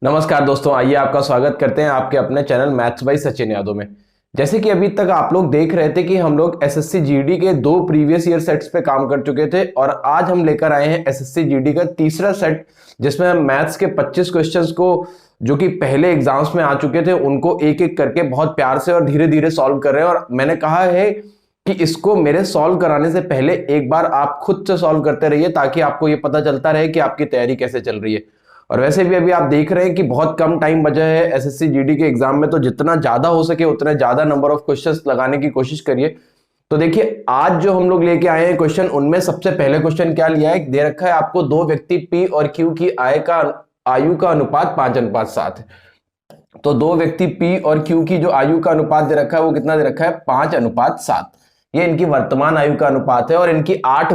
नमस्कार दोस्तों, आइए आपका स्वागत करते हैं आपके अपने channel maths by Sachin Yadav में। जैसे कि अभी तक आप लोग देख रहे थे कि हम लोग एसएससी जीडी के 2 प्रीवियस ईयर सेट्स पे काम कर चुके थे और आज हम लेकर आए हैं एसएससी जीडी का तीसरा सेट, जिसमें हम मैथ्स के 25 क्वेश्चंस को जो कि पहले एग्जाम्स में आ चुके थे उनको एक एक करके बहुत प्यार से और धीरे धीरे सॉल्व कर रहे हैं। और मैंने कहा है कि इसको मेरे सॉल्व कराने से पहले एक बार आप खुद से सॉल्व करते रहिए ताकि आपको ये पता चलता रहे कि आपकी तैयारी कैसे चल रही है। और वैसे भी अभी आप देख रहे हैं कि बहुत कम टाइम बचा है एसएससी जीडी के एग्जाम में, तो जितना ज्यादा हो सके उतना ज्यादा नंबर ऑफ क्वेश्चंस लगाने की कोशिश करिए। तो देखिए आज जो हम लोग लेके आए हैं क्वेश्चन, उनमें सबसे पहले क्वेश्चन क्या लिया है, दे रखा है आपको दो व्यक्ति पी और क्यू की आयु का अनुपात 5:7 है। तो दो व्यक्ति पी और क्यू की जो आयु का अनुपात दे रखा है वो कितना दे रखा है, 5:7। ये इनकी वर्तमान आयु का अनुपात है और इनकी 8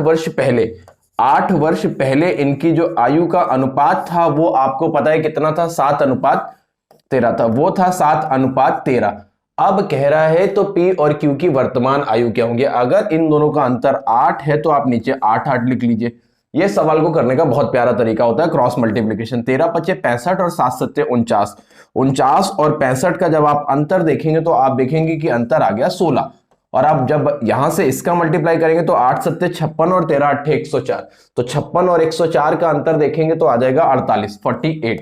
वर्ष पहले इनकी जो आयु का अनुपात था वो आपको पता है कितना था, 7:13 था। वो था 7:13। अब कह रहा है तो P और Q की वर्तमान आयु क्या होंगे। अगर इन दोनों का अंतर 8 है तो आप नीचे 8 लिख लीजिए। यह सवाल को करने का बहुत प्यारा तरीका होता है, क्रॉस मल्टीप्लीकेशन। 13×5 = 65 और 7×7 = 49। 49 और 65 का जब आप अंतर देखेंगे तो आप देखेंगे कि अंतर आ गया 16। और आप जब यहां से इसका मल्टीप्लाई करेंगे तो 8×7 = 56 और 13×8 = 104। तो 56 और 104 का अंतर देखेंगे तो आ जाएगा 48।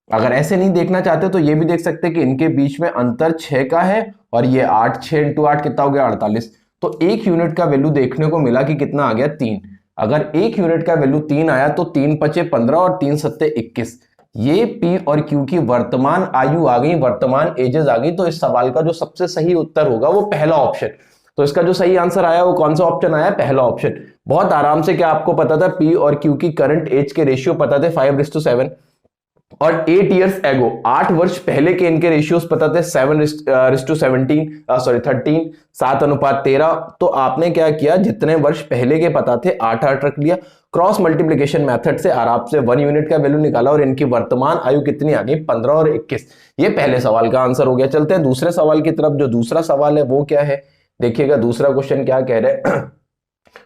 अगर ऐसे नहीं देखना चाहते तो ये भी देख सकते हैं कि इनके बीच में अंतर 6 का है और ये 8, 6 × 8 कितना हो गया, 48। तो एक यूनिट का वैल्यू देखने को मिला कि कितना आ गया, 3। अगर एक यूनिट का वैल्यू 3 आया तो 3×5 = 15 और 3×7 = 21। ये पी और क्यू की वर्तमान आयु आ गई, वर्तमान एजेस आ गई। तो इस सवाल का जो सबसे सही उत्तर होगा वो पहला ऑप्शन। तो इसका जो सही आंसर आया वो कौन सा ऑप्शन आया, पहला ऑप्शन। बहुत आराम से। क्या आपको पता था पी और क्यू की करंट एज के रेशियो पता थे 5:7 और 8 इयर्स एगो 8 वर्ष पहले के इनके रेशियोज पता थे 7:13 7:13। तो आपने क्या किया, जितने वर्ष पहले के पता थे 8 रख लिया, क्रॉस मल्टीप्लिकेशन मेथड से आराम से 1 यूनिट का वैल्यू निकाला और इनकी वर्तमान आयु कितनी आ गई, 15 और 21। ये पहले सवाल का आंसर हो गया। चलते हैं दूसरे सवाल की तरफ। जो दूसरा सवाल है वो क्या है, देखिएगा दूसरा क्वेश्चन क्या कह रहे हैं।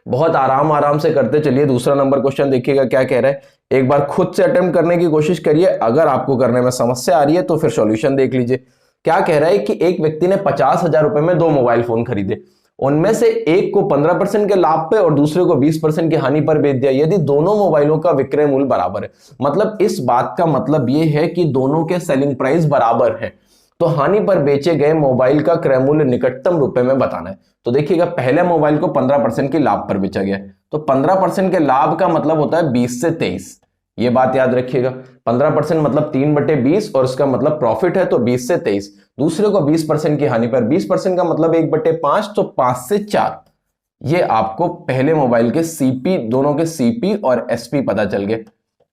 बहुत आराम से करते चलिए। दूसरा नंबर क्वेश्चन देखिएगा क्या कह रहा है। एक बार खुद से अटेम्प्ट करने की कोशिश करिए। अगर आपको करने में समस्या आ रही है तो फिर सॉल्यूशन देख लीजिए। क्या कह रहा है कि एक व्यक्ति ने 50,000 रुपए में 2 मोबाइल फोन खरीदे। उनमें से एक को 15% के लाभ पे और दूसरे को 20% की हानि पर बेच दिया। यदि दोनों मोबाइलों का विक्रय मूल्य बराबर है, मतलब इस बात का मतलब यह है कि दोनों के सेलिंग प्राइस बराबर है, तो हानि पर बेचे गए मोबाइल का क्रय मूल्य निकटतम रुपए में बताना है। तो देखिएगा पहले मोबाइल को 15% के लाभ पर बेचा गया, तो 15% के लाभ का मतलब होता है 20 से 23। ये बात याद रखिएगा। 15% मतलब 3/20 और इसका मतलब प्रॉफिट है तो 20 से 23। दूसरे को 20% की हानि पर, 20% का मतलब 1/5 तो 5 से 4। ये आपको पहले मोबाइल के सीपी, दोनों के सीपी और एसपी पता चल गए।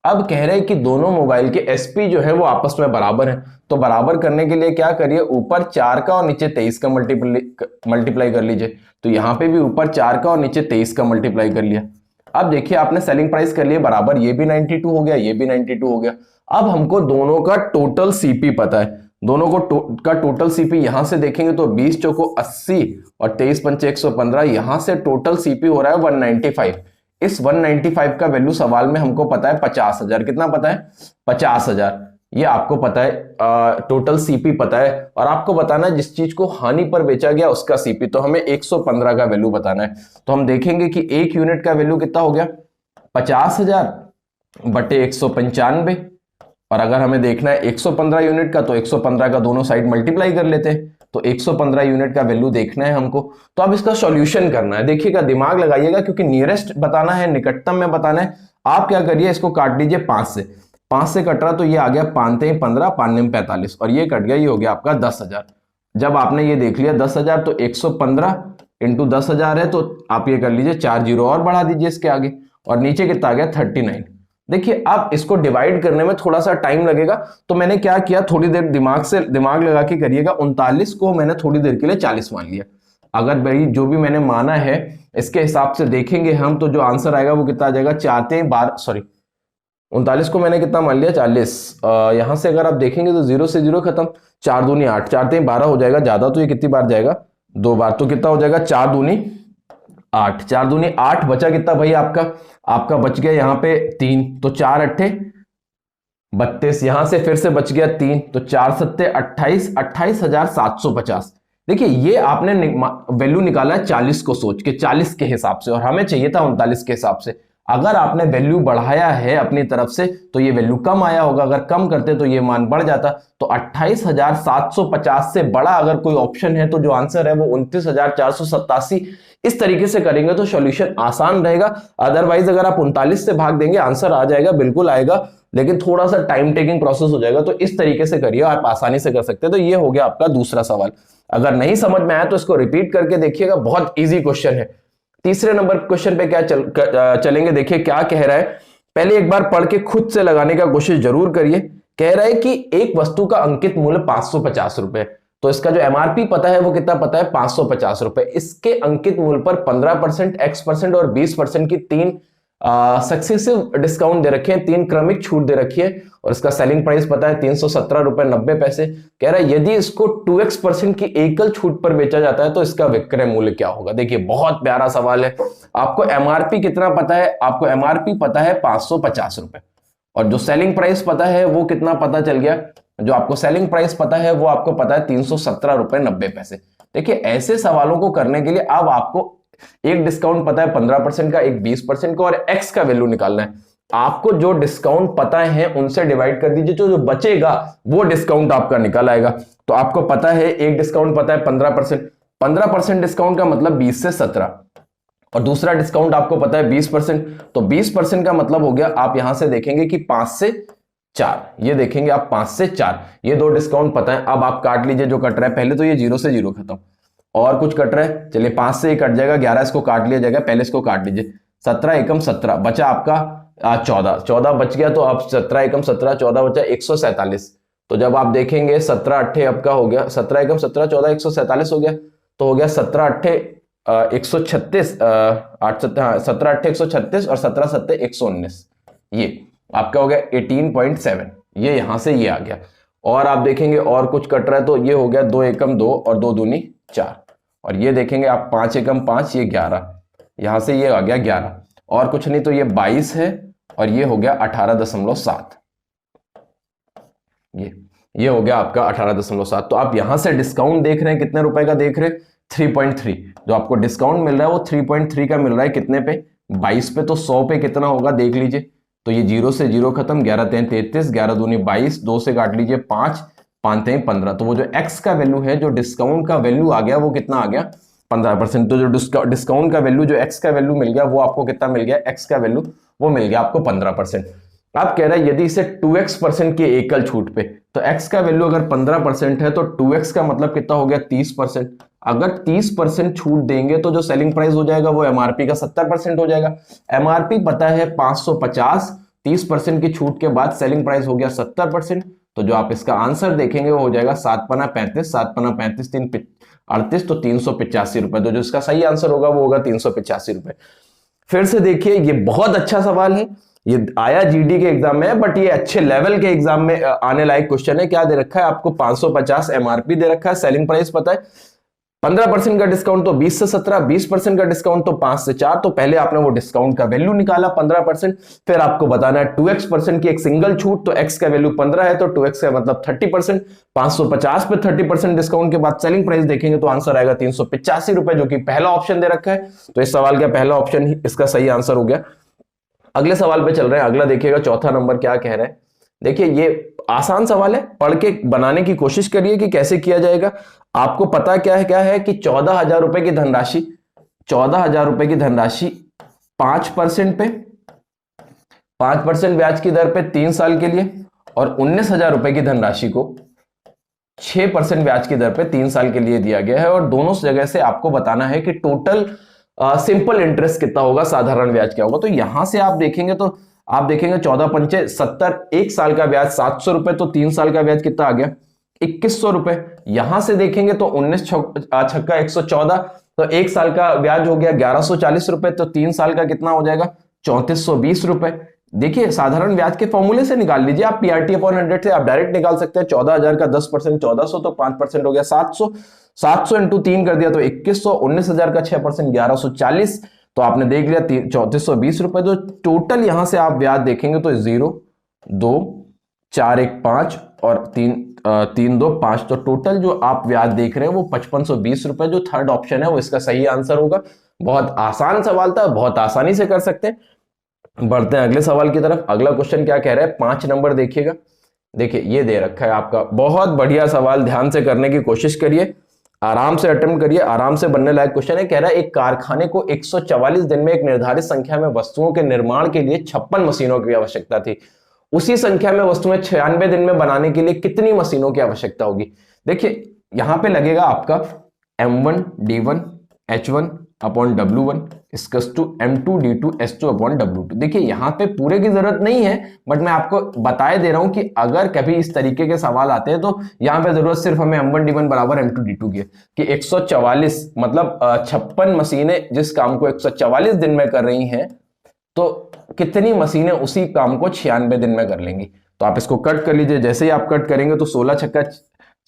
अब कह रहे हैं कि दोनों मोबाइल के एसपी जो है वो आपस में बराबर है। तो बराबर करने के लिए क्या करिए, ऊपर 4 का और नीचे 23 का मल्टीप्लाई कर लीजिए। तो यहां पे भी ऊपर 4 का और नीचे 23 का मल्टीप्लाई कर लिया। अब देखिए आपने सेलिंग प्राइस कर लिया बराबर, ये भी 92 हो गया, ये भी 92 हो गया। अब हमको दोनों का टोटल सीपी पता है। दोनों का टोटल सीपी यहां से देखेंगे तो 20 चौको 80 और 23×5 = 115। यहां से टोटल सीपी हो रहा है 195। इस 195 का वैल्यू सवाल में हमको पता है 50,000। कितना पता है, 50,000। ये आपको पता है, टोटल सीपी पता है। और आपको बताना है जिस चीज को हानि पर बेचा गया उसका सीपी, तो हमें 115 का वैल्यू बताना है। तो हम देखेंगे कि एक यूनिट का वैल्यू कितना हो गया, 50,000 बटे 195। और अगर हमें देखना है 115 यूनिट का, तो 115 का दोनों साइड मल्टीप्लाई कर लेते हैं। तो 115 यूनिट का वैल्यू देखना है हमको। तो अब इसका सॉल्यूशन करना है। देखिएगा दिमाग लगाइएगा, क्योंकि नियरेस्ट बताना है, निकटतम में बताना है। आप क्या करिए, इसको काट लीजिए 5 से। 5 से कट रहा तो ये आ गया 5×3 = 15, 5×9 = 45 और ये कट गया, ये हो गया आपका 10,000। जब आपने ये देख लिया 10,000, तो 115 × 10,000 है, तो आप ये कर लीजिए 4 जीरो और बढ़ा दीजिए इसके आगे, और नीचे कितना आ गया 39। देखिए अब इसको डिवाइड करने में थोड़ा सा टाइम लगेगा, तो मैंने क्या किया, थोड़ी देर दिमाग लगा के करिएगा। 39 को मैंने थोड़ी देर के लिए 40 मान लिया। अगर भाई जो भी मैंने माना है इसके हिसाब से देखेंगे हम, तो जो आंसर आएगा वो कितना आ जाएगा, 39 को मैंने कितना मान लिया, 40। यहां से अगर आप देखेंगे तो 0 से 0 खत्म, 4 दूनी 8, 4×3 = 12 हो जाएगा। ज्यादा तो ये कितनी बार जाएगा, 2 बार। तो कितना हो जाएगा, 4 दूनी 8, 4 दूनी 8। बचा कितना भाई आपका बच गया यहाँ पे 3, तो 4 × 8 32, यहां से फिर से बच गया 3, तो 4 सत्ते 28, 28,750। देखिए ये आपने वैल्यू निकाला है 40 को सोच के, 40 के हिसाब से, और हमें चाहिए था 39 के हिसाब से। अगर आपने वैल्यू बढ़ाया है अपनी तरफ से तो ये वैल्यू कम आया होगा, अगर कम करते तो ये मान बढ़ जाता। तो 28,750 से बड़ा अगर कोई ऑप्शन है तो जो आंसर है वो 29,487। इस तरीके से करेंगे तो सॉल्यूशन आसान रहेगा। अदरवाइज अगर आप 39 से भाग देंगे आंसर आ जाएगा, बिल्कुल आएगा, लेकिन थोड़ा सा टाइम टेकिंग प्रोसेस हो जाएगा। तो इस तरीके से करिए, आप आसानी से कर सकते हैं। तो ये हो गया आपका दूसरा सवाल। अगर नहीं समझ में आया तो इसको रिपीट करके देखिएगा, बहुत इजी क्वेश्चन है। तीसरे नंबर क्वेश्चन पे क्या चलेंगे, देखिए क्या कह रहा है। पहले एक बार पढ़ के खुद से लगाने का कोशिश जरूर करिए। कह रहा है कि एक वस्तु का अंकित मूल्य 550 रुपए, तो इसका जो एमआरपी पता है वो कितना पता है, 550 रुपए। इसके अंकित मूल्य पर 15%, X% और 20% की 3 सक्सेसिव डिस्काउंट दे रखे हैं, 3 क्रमिक छूट दे रखी है, और इसका सेलिंग प्राइस पता है 317 रुपए 90 पैसे। कह रहा है यदि इसको 2x% की एकल छूट पर बेचा जाता है तो इसका विक्रय मूल्य क्या होगा। देखिए बहुत प्यारा सवाल है। आपको एमआरपी कितना पता है, आपको एमआरपी पता है 550 रुपए, और जो सेलिंग प्राइस पता है वो कितना पता चल गया, जो आपको सेलिंग प्राइस पता है वो आपको पता है 317 रुपए 90 पैसे। देखिए ऐसे सवालों को करने के लिए अब आपको एक डिस्काउंट पता है 15% का, एक 20% का, और एक्स का वैल्यू निकालना है। आपको जो डिस्काउंट पता है उनसे डिवाइड कर दीजिए, जो बचेगा वो डिस्काउंट आपका निकल आएगा। तो आपको पता है एक डिस्काउंट पता है 15%, 15% डिस्काउंट का मतलब 20 से 17, और दूसरा डिस्काउंट आपको पता है 20%, तो 20% का मतलब हो गया, आप यहां से देखेंगे कि 5 से 4, ये देखेंगे आप 5 से 4, ये दो डिस्काउंट पता है। अब आप काट लीजिए जो कट रहा है, पहले तो ये 0 से 0 खत्म, और कुछ कट रहा है, चलिए 5 से ही कट जाएगा, 11 इसको काट लिया जाएगा, पहले इसको काट लीजिए, 17 एकम 17 बचा आपका 14 बच गया, तो अब 17 एकम 17, 14 बचा 147। तो जब आप देखेंगे 17 अट्ठे आपका हो गया, 17 एकम 17, 14 147 हो गया, तो हो गया 17 अट्ठे 136, 17 अट्ठे 136 और 17 सत्ते 119, ये आपका हो गया 18.7, ये यहां से ये आ गया। और आप देखेंगे और कुछ कट रहा है, तो ये हो गया 2 एकम 2 और 2 दूनी 4, और ये देखेंगे आप 5 एकम 5, ये 11, यहां से ये आ गया 11, और कुछ नहीं तो ये 22 है, और ये हो गया 18.7, ये हो गया आपका 18.7। तो आप यहां से डिस्काउंट देख रहे हैं, कितने रुपए का देख रहे हैं, 3.3। जो आपको डिस्काउंट मिल रहा है वो 3.3 का मिल रहा है, कितने पे, 22 पे, तो 100 पे कितना होगा देख लीजिए। तो ये 0 से 0 खत्म, 11 3 33, 11 दूनी 22, 2 से काट लीजिए 5, 5 3 15, तो वो जो x का वैल्यू है, जो डिस्काउंट का वैल्यू आ गया वो कितना आ गया, 15%। तो जो डिस्काउंट का वैल्यू, जो x का वैल्यू मिल गया वो आपको कितना मिल गया, x का वैल्यू वो मिल गया आपको 15%। आप कह रहे हैं यदि इसे 2x% की एकल छूट पे, तो x का वैल्यू अगर 15% है तो 2x का मतलब कितना हो गया, 30%। अगर 30% छूट देंगे तो जो सेलिंग प्राइस हो जाएगा वो एमआरपी का 70% हो जाएगा। एमआरपी पता है 550, 30% की छूट के बाद सेलिंग प्राइस हो गया 70%। तो जो आप इसका आंसर देखेंगे वो हो जाएगा 7 पना 35, 7 पना 35, 3 38, तो 385 रुपए। तो जो इसका सही आंसर होगा वो होगा 385 रुपए। फिर से देखिए ये बहुत अच्छा सवाल है, ये आया जीडी के एग्जाम में, बट ये अच्छे लेवल के एग्जाम में आने लायक क्वेश्चन है। क्या दे रखा है आपको, 550 एमआरपी दे रखा है, सेलिंग प्राइस पता है 15% का डिस्काउंट तो 20 से 17, 20% का डिस्काउंट तो 5 से 4। तो पहले आपने वो डिस्काउंट का वैल्यू निकाला 15%, फिर आपको बताना है 2x% की एक सिंगल छूट, तो x का वैल्यू 15 है तो 2x का मतलब 30%, 550 पे 30% डिस्काउंट के बाद सेलिंग प्राइस देखेंगे तो आंसर आएगा 385 रुपए, जो कि पहला ऑप्शन दे रखा है। तो इस सवाल का पहला ऑप्शन ही इसका सही आंसर हो गया। अगले सवाल पे चल रहे हैं, अगला देखिएगा चौथा नंबर क्या कह रहा है। देखिए ये आसान सवाल है, पढ़ के बनाने की कोशिश करिए कि कैसे किया जाएगा। आपको पता क्या है कि 14,000 रुपए की धनराशि, 14,000 रुपए की धनराशि 5% पे, 5% ब्याज की दर पे 3 साल के लिए, और 19,000 रुपए की धनराशि को 6% ब्याज की दर पे 3 साल के लिए दिया गया है। और दोनों जगह से आपको बताना है कि टोटल सिंपल इंटरेस्ट कितना होगा, साधारण ब्याज क्या होगा। तो यहां से आप देखेंगे तो आप देखेंगे 14 पंचे 70, 1 साल का ब्याज 700 रुपए, तो 3 साल का ब्याज कितना आ गया, 2100 रुपए। यहां से देखेंगे तो 19 छक्का 114, तो 1 साल का ब्याज हो गया 1140 रुपए, तो 3 साल का कितना हो जाएगा 3420 रुपए। देखिए साधारण ब्याज के फॉर्मूले से निकाल लीजिए आप, पीआरटी अपॉन 100 से आप डायरेक्ट निकाल सकते हैं। 14,000 का 10% 1400, तो 5% हो गया 700, 700 इंटू 3 कर दिया तो 2100, 19,000 का 6% 1140, तो आपने देख लिया 3420 रुपए। तो टोटल यहां से आप ब्याज देखेंगे तो 0, 2, 4 1 5 और 3 2 5, तो टोटल जो आप ब्याज देख रहे हैं वो 5520 रुपए, जो थर्ड ऑप्शन है वो इसका सही आंसर होगा। बहुत आसान सवाल था, बहुत आसानी से कर सकते हैं। बढ़ते हैं अगले सवाल की तरफ। अगला क्वेश्चन क्या कह रहा है, 5 नंबर देखिएगा। देखिए ये दे रखा है आपका, बहुत बढ़िया सवाल, ध्यान से करने की कोशिश करिए, आराम से अटेम्प्ट करिए, आराम से बनने लायक क्वेश्चन है। कह रहा है एक कारखाने को 144 दिन में एक निर्धारित संख्या में वस्तुओं के निर्माण के लिए 56 मशीनों की आवश्यकता थी। उसी संख्या में वस्तुएं 96 दिन में बनाने के लिए कितनी मशीनों की आवश्यकता होगी। देखिए यहां पे लगेगा आपका M1 D1 H1 upon W1 इसकस to M2 D2 S2 upon W2। देखिए यहां पे पूरे की जरूरत नहीं है, बट मैं आपको बताए दे रहा हूं कि अगर कभी इस तरीके के सवाल आते हैं तो यहां पे जरूरत सिर्फ हमें M1 D1 बराबर M2 D2 की है कि 144 मतलब 56 मशीनें जिस काम को 144 दिन में कर रही हैं, तो कितनी मशीनें उसी काम को 96 दिन में कर लेंगी। तो आप इसको कट कर लीजिए। जैसे ही आप कट करेंगे तो 16 छक्का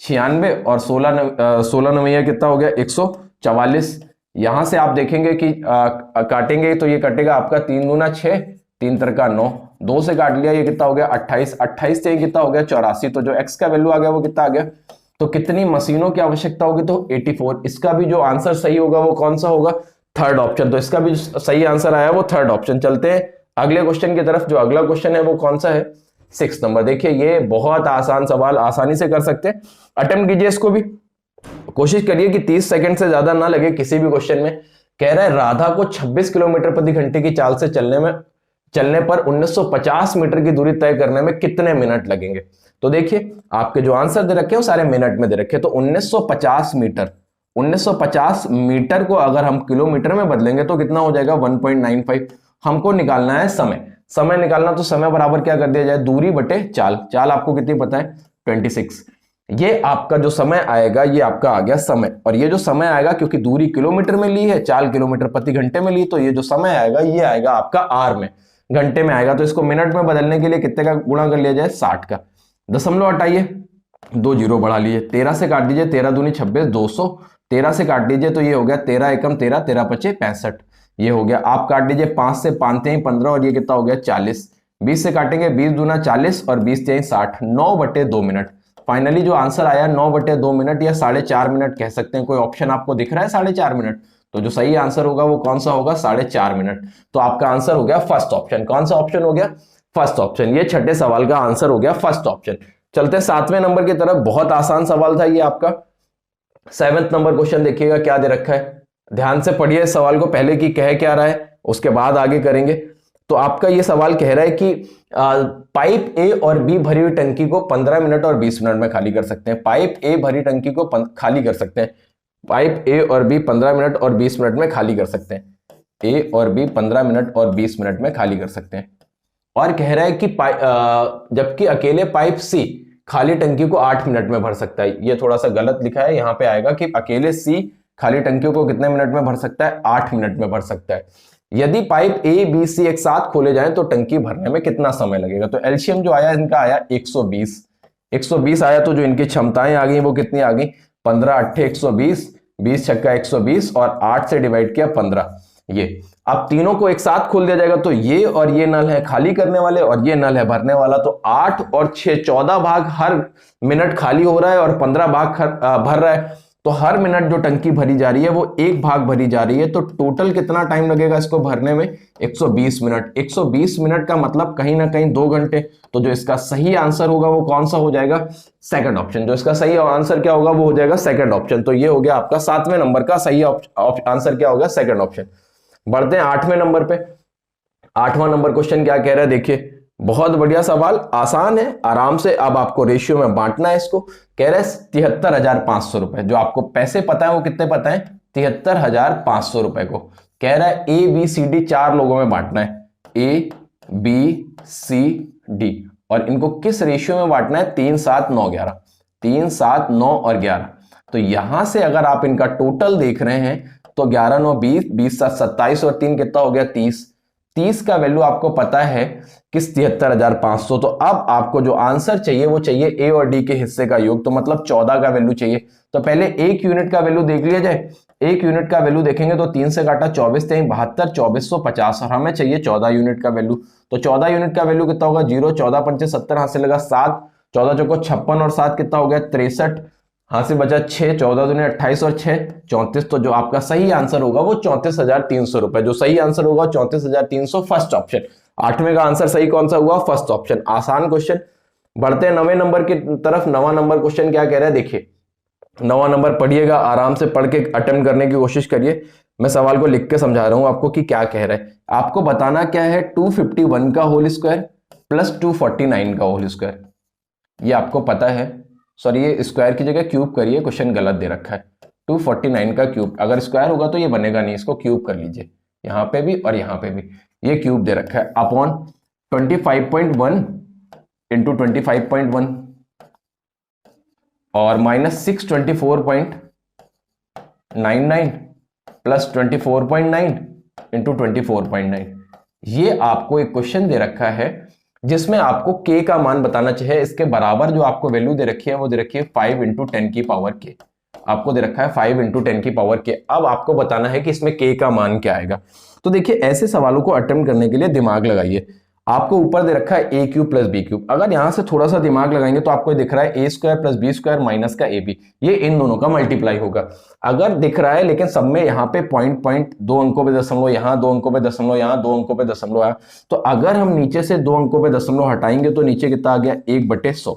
96 और 16 नवैया कितना हो गया 144। यहां से आप देखेंगे कि काटेंगे तो ये कटेगा आपका 3 दूना 6, 3 तिरका 9, 2 से काट लिया, ये कितना हो गया 28, 28 से कितना हो गया 84। तो जो x का वैल्यू आ गया वो कितना आ गया, तो कितनी मशीनों की आवश्यकता होगी, तो 84। इसका भी जो आंसर सही होगा वो कौन सा होगा, थर्ड ऑप्शन। तो इसका भी सही आंसर आया वो थर्ड ऑप्शन। चलते हैं अगले क्वेश्चन की तरफ। जो अगला क्वेश्चन है वो कौन सा है, 6 नंबर। देखिए ये बहुत आसान सवाल, आसानी से कर सकते हैं, अटेम्प्ट कीजिए इसको भी, कोशिश करिए कि 30 सेकंड से ज्यादा ना लगे किसी भी क्वेश्चन में। कह रहा है राधा को 26 किलोमीटर प्रति घंटे की चाल से चलने पर 1950 मीटर की दूरी तय करने में कितने मिनट लगेंगे। तो देखिए आपके जो आंसर दे रखे हैं वो सारे मिनट में दे रखे हैं। तो 1950 मीटर को अगर हम किलोमीटर में बदलेंगे तो कितना हो जाएगा 1.95। हमको निकालना है समय निकालना, तो समय बराबर क्या कर दिया जाए, दूरी बटे चाल। चाल आपको कितनी पता है 26। ये आपका जो समय आएगा ये आपका आ गया समय, और ये जो समय आएगा क्योंकि दूरी किलोमीटर में ली है, चाल किलोमीटर प्रति घंटे में ली, तो ये जो समय आएगा ये आएगा आपका आर में, घंटे में आएगा। तो इसको मिनट में बदलने के लिए कितने का गुणा कर लिया जाए 60 का, दशमलव हटाइए, 2 जीरो बढ़ा लीजिए, 13 से काट दीजिए, 13 दूनी 26, 200, 13 से काट लीजिए तो ये हो गया 13 एकम 13, 13 पचे 65, ये हो गया। आप काट लीजिए 5 से 5 ही 15 और ये कितना हो गया 40, 20 से काटेंगे 20 दूना 40 और 20 तेईं 60, 9/2 मिनट। फाइनली जो आंसर आया 9/2 मिनट या 4.5 मिनट कह सकते हैं। कोई ऑप्शन आपको दिख रहा है 4.5 मिनट, तो जो सही आंसर होगा वो कौन सा होगा 4.5 मिनट। तो आपका आंसर हो गया फर्स्ट ऑप्शन। कौन सा ऑप्शन हो गया, फर्स्ट ऑप्शन। ये छठे सवाल का आंसर हो गया फर्स्ट ऑप्शन। चलते हैं 7वें नंबर की तरफ। बहुत आसान सवाल था ये आपका। 7th नंबर क्वेश्चन देखिएगा क्या दे रखा है, ध्यान से पढ़िए इस सवाल को, पहले की कह क्या रहा है उसके बाद आगे करेंगे। तो आपका ये सवाल कह रहा है कि पाइप ए और बी भरी हुई टंकी को 15 मिनट और 20 मिनट में खाली कर सकते हैं। पाइप ए भरी टंकी को खाली कर सकते हैं, पाइप ए और बी 15 मिनट और 20 मिनट में खाली कर सकते हैं, ए और बी 15 मिनट और 20 मिनट में खाली कर सकते हैं। और कह रहा है कि जबकि अकेले पाइप सी खाली टंकी को 8 मिनट में भर सकता है। ये थोड़ा सा गलत लिखा है, यहां पे आएगा कि अकेले सी खाली टंकी को कितने मिनट में भर सकता है, 8 मिनट में भर सकता है। यदि पाइप ए बी सी एक साथ खोले जाएं तो टंकी भरने में कितना समय लगेगा। तो एलसीएम जो आया इनका आया 120 आया। तो जो इनकी क्षमताएं आ गई वो कितनी आ गई, 15 8 120, 20 छक्का 120 और 8 से डिवाइड किया 15। ये अब तीनों को एक साथ खोल दिया जाएगा, तो ये और ये नल है खाली करने वाले और ये नल है भरने वाला। तो 8 और 6 14 भाग हर मिनट खाली हो रहा है और 15 भाग भर रहा है। तो हर मिनट जो टंकी भरी जा रही है वो 1 भाग भरी जा रही है। तो टोटल कितना टाइम लगेगा इसको भरने में, 120 मिनट। 120 मिनट का मतलब कहीं ना कहीं 2 घंटे। तो जो इसका सही आंसर होगा वो कौन सा हो जाएगा, सेकंड ऑप्शन। जो इसका सही आंसर क्या होगा वो हो जाएगा सेकंड ऑप्शन। तो ये हो गया आपका 7वें नंबर का सही आंसर क्या होगा, सेकंड ऑप्शन। बढ़ते हैं 8वें नंबर पे। 8वां नंबर क्वेश्चन क्या कह रहा है, देखिए बहुत बढ़िया सवाल, आसान है, आराम से अब आपको रेशियो में बांटना है इसको। कह रहे हैं 73,500 रुपए। जो आपको पैसे पता है वो कितने पता है, 73,500 रुपए को कह रहा है ए बी सी डी 4 लोगों में बांटना है, ए बी सी डी। और इनको किस रेशियो में बांटना है, 3 7 9 11, 3 7 9 और 11। तो यहां से अगर आप इनका टोटल देख रहे हैं तो 11 9 20, 20 7 27 और 3 कितना हो गया 30। 30 का वैल्यू आपको पता है किस 73,500। तो अब आपको जो आंसर चाहिए वो चाहिए ए और डी के हिस्से का योग, तो मतलब 14 का वैल्यू चाहिए। तो पहले 1 यूनिट का वैल्यू देख लिया जाए। 1 यूनिट का वैल्यू देखेंगे तो 3 से काटा 24 थे 72, 2450 और हमें चाहिए 14 यूनिट का वैल्यू। तो 14 यूनिट का वैल्यू कितना होगा, 0, 14 पंचे 70, हाथ से लगा 7, 14 चौको 56 और 7 कितना हो गया 63, हाथ से बचा 6, 14 दूनी 28 और 6 34। तो जो आपका सही आंसर होगा वो 34,300 रुपए। जो सही आंसर होगा 34,300, फर्स्ट ऑप्शन। 8वें का आंसर सही कौन सा हुआ, फर्स्ट ऑप्शन। आसान क्वेश्चन। बढ़ते हैं 9वें नंबर की तरफ। 9वां नंबर क्वेश्चन क्या कह रहा है, देखिए 9वां नंबर पढ़िएगा, आराम से पढ़ के अटेम्प्ट करने की कोशिश करिए। मैं सवाल को लिख के समझा रहा हूं आपको कि क्या कह रहा है। आपको बताना क्या है, 251 का होल स्क्वायर प्लस 249 का होल स्क्वायर। ये आपको पता है, सॉरी ये स्क्वायर की जगह क्यूब करिए, क्वेश्चन गलत दे रखा है। 249 का क्यूब, अगर स्क्वायर होगा तो ये बनेगा नहीं, इसको क्यूब कर लीजिए, यहां पे भी और यहां पे भी। ये क्यूब दे रखा है अपॉन 25.1 इंटू 25.1 और माइनस 624.99 प्लस 24.9 इंटू 24.9। ये आपको एक क्वेश्चन दे रखा है जिसमें आपको k का मान बताना चाहिए। इसके बराबर जो आपको वैल्यू दे रखी है वो दे रखी है 5 इंटू 10 की पावर k। आपको दे रखा है 5 इंटू 10 की पावर k। अब आपको बताना है कि इसमें k का मान क्या आएगा। तो देखिए ऐसे सवालों को अटेम्प्ट करने के लिए दिमाग लगाइए। आपको ऊपर दे रखा है ए क्यूब प्लस बी क्यूब, अगर यहां से थोड़ा सा दिमाग लगाएंगे तो आपको दिख रहा है A square plus B square minus का ए बी, ये इन दोनों का मल्टीप्लाई होगा। अगर दिख रहा है लेकिन सब में यहाँ पे पॉइंट 2 अंकों पे दशमलव, यहाँ 2 अंकों पे दशमलव, यहाँ 2 अंकों पे दशमलव है, तो अगर हम नीचे से 2 अंकों पे दशमलव हटाएंगे तो नीचे कितना आ गया 1/100।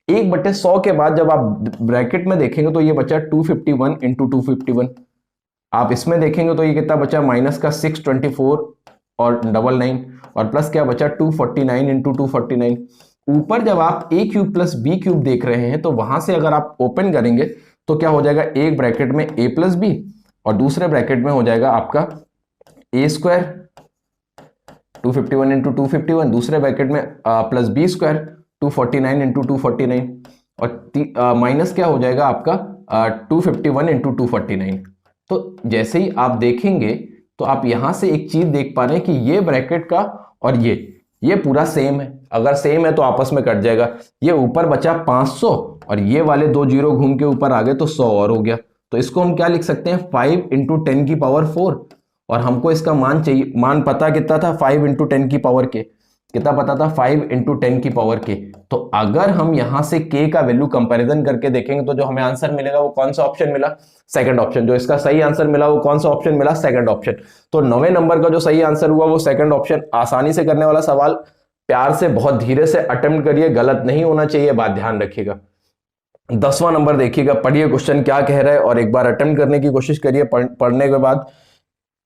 1/100 के बाद जब आप ब्रैकेट में देखेंगे तो ये बचा 251 इंटू 251। आप इसमें देखेंगे तो ये कितना बचा माइनस का 624 और 99 और प्लस क्या बचा 249 इंटू 249। ऊपर जब आप ए क्यूब प्लस बी क्यूब देख रहे हैं तो वहां से अगर आप ओपन करेंगे तो क्या हो जाएगा, एक ब्रैकेट में ए प्लस बी और दूसरे ब्रैकेट में हो जाएगा आपका ए स्क्वायर 251 इंटू 251, दूसरे ब्रैकेट में प्लस बी स्क्वायर 249 इंटू 249 और माइनस क्या हो जाएगा आपका 251 इंटू 249। तो जैसे ही आप देखेंगे तो आप यहां से एक चीज देख पा रहे हैं कि ये ब्रैकेट का और ये पूरा सेम है। अगर सेम है तो आपस में कट जाएगा। ये ऊपर बचा 500 और ये वाले 2 जीरो घूम के ऊपर आ गए तो 100 और हो गया। तो इसको हम क्या लिख सकते हैं 5 इंटू 10 की पावर 4 और हमको इसका मान चाहिए, मान पता कितना था 5 इंटू 10 की पावर के, कितना पता था 5 इंटू 10 की पावर के। तो अगर हम यहां से k का वैल्यू कंपैरिजन करके देखेंगे तो जो हमें आंसर मिलेगा वो कौन सा ऑप्शन मिला, सेकंड ऑप्शन। जो इसका सही आंसर मिला वो कौन सा ऑप्शन मिला, सेकंड ऑप्शन। तो 9वें नंबर का जो सही आंसर हुआ वो सेकंड ऑप्शन। आसानी से करने वाला सवाल, प्यार से बहुत धीरे से अटेम्प्ट करिए, गलत नहीं होना चाहिए, बात ध्यान रखिएगा। 10वां नंबर देखिएगा, पढ़िए क्वेश्चन क्या कह रहा है और एक बार अटेम्प्ट करने की कोशिश करिए। पढ़ने के बाद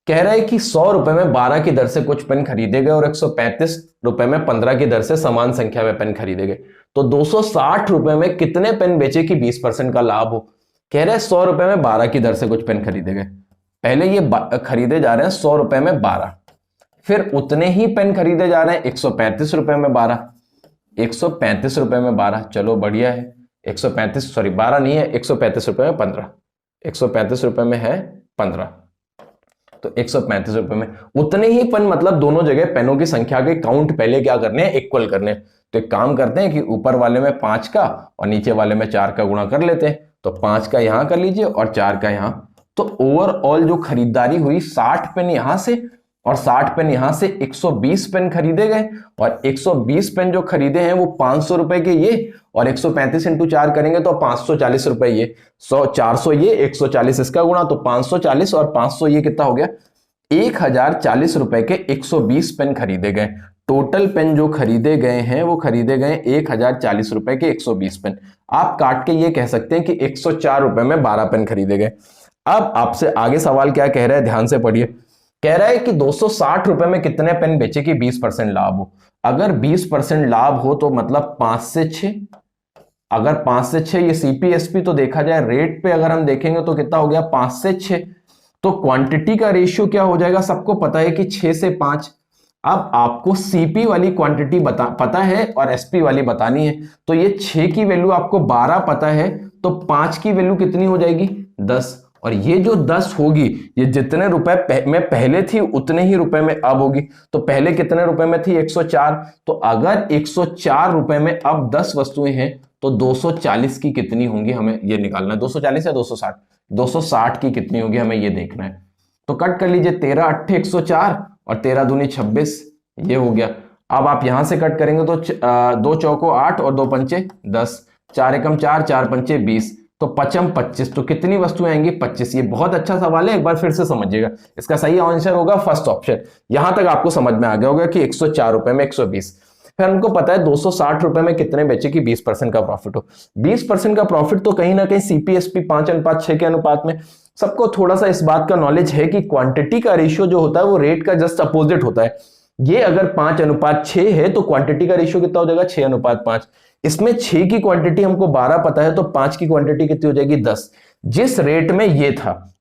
कह रहा है कि 100 रुपए में 12 की दर से कुछ पेन खरीदे गए और 135 रुपए में 15 की दर से समान संख्या में पेन खरीदे गए, तो 260 रुपए में कितने पेन बेचे कि 20% का लाभ हो। कह रहे हैं 100 रुपए में 12 की दर से कुछ पेन खरीदे गए, पहले ये खरीदे जा रहे हैं 100 रुपए में 12, फिर उतने ही पेन खरीदे जा रहे हैं 135 रुपए में 12, 135 रुपए में 12, चलो बढ़िया है। 135 सॉरी 12 नहीं है, 135 रुपए में 15, 135 रुपए में है 15, तो 135 रुपए में उतने ही पेन, मतलब दोनों जगह पेनों की संख्या के काउंट पहले क्या करने हैं, इक्वल करने हैं। तो एक काम करते हैं कि ऊपर वाले में 5 का और नीचे वाले में 4 का गुणा कर लेते हैं। तो 5 का यहां कर लीजिए और 4 का यहां। तो ओवरऑल जो खरीदारी हुई 60 पेन यहां से और 60 पेन यहां से, 120 पेन खरीदे गए और 120 पेन जो खरीदे हैं वो 500 रुपए के ये, और 135 इंटू 4 करेंगे तो 540 रुपए ये, 400 ये, 140 इसका गुणा, तो 540 और 500 ये कितना हो गया 1040 रुपए के 120 पेन खरीदे गए। टोटल पेन जो खरीदे गए हैं वो खरीदे गए 1040 रुपए के 120 पेन। आप काट के ये कह सकते हैं कि 104 रुपए में 12 पेन खरीदे गए। अब आपसे आगे सवाल क्या कह रहा है, ध्यान से पढ़िए। कह रहा है कि 260 रुपए में कितने पेन बेचे कि 20% लाभ हो। अगर 20% लाभ हो तो मतलब 5 से 6, अगर 5 से 6 ये सीपीएसपी, तो देखा जाए रेट पे अगर हम देखेंगे तो कितना हो गया 5 से 6, तो क्वांटिटी का रेशियो क्या हो जाएगा, सबको पता है कि 6 से 5। अब आपको सीपी वाली क्वांटिटी पता है और एसपी वाली बतानी है। तो ये 6 की वैल्यू आपको 12 पता है, तो 5 की वैल्यू कितनी हो जाएगी 10, और ये जो 10 होगी ये जितने रुपए में पहले थी उतने ही रुपए में अब होगी। तो पहले कितने रुपए में थी 104, तो अगर 104 रुपए में अब 10 वस्तुएं हैं तो 240 की कितनी होंगी हमें ये निकालना है। 240 या 260, 260 की कितनी होगी हमें ये देखना है। तो कट कर लीजिए, 13 8 104 और 13 दूनी 26, ये हो गया। अब आप यहां से कट करेंगे तो 2 चौको 8 और 2 पंचे 10, 4 एकम 4, 4 पंचे 20, तो 5 25, तो कितनी वस्तुएं आएंगी 25। ये बहुत अच्छा सवाल है, एक बार फिर से समझिएगा। इसका सही आंसर होगा फर्स्ट ऑप्शन। यहां तक आपको समझ में आ गया होगा कि 104 रुपए में 120। फिर हमको पता है 260 रुपए में कितने बेचे कि 20% का प्रॉफिट हो। 20% का प्रॉफिट तो कहीं ना कहीं सीपीएसपी 5:6 के अनुपात में। सबको थोड़ा सा इस बात का नॉलेज है कि क्वांटिटी का रेशियो जो होता है वो रेट का जस्ट अपोजिट होता है। ये अगर 5:6 है तो क्वांटिटी का रेशियो कितना हो जाएगा 6:5। इसमें 6 की क्वांटिटी हमको 12 पता है तो 5 की क्वांटिटी कितनी हो जाएगी 10। जिस रेट में ये था,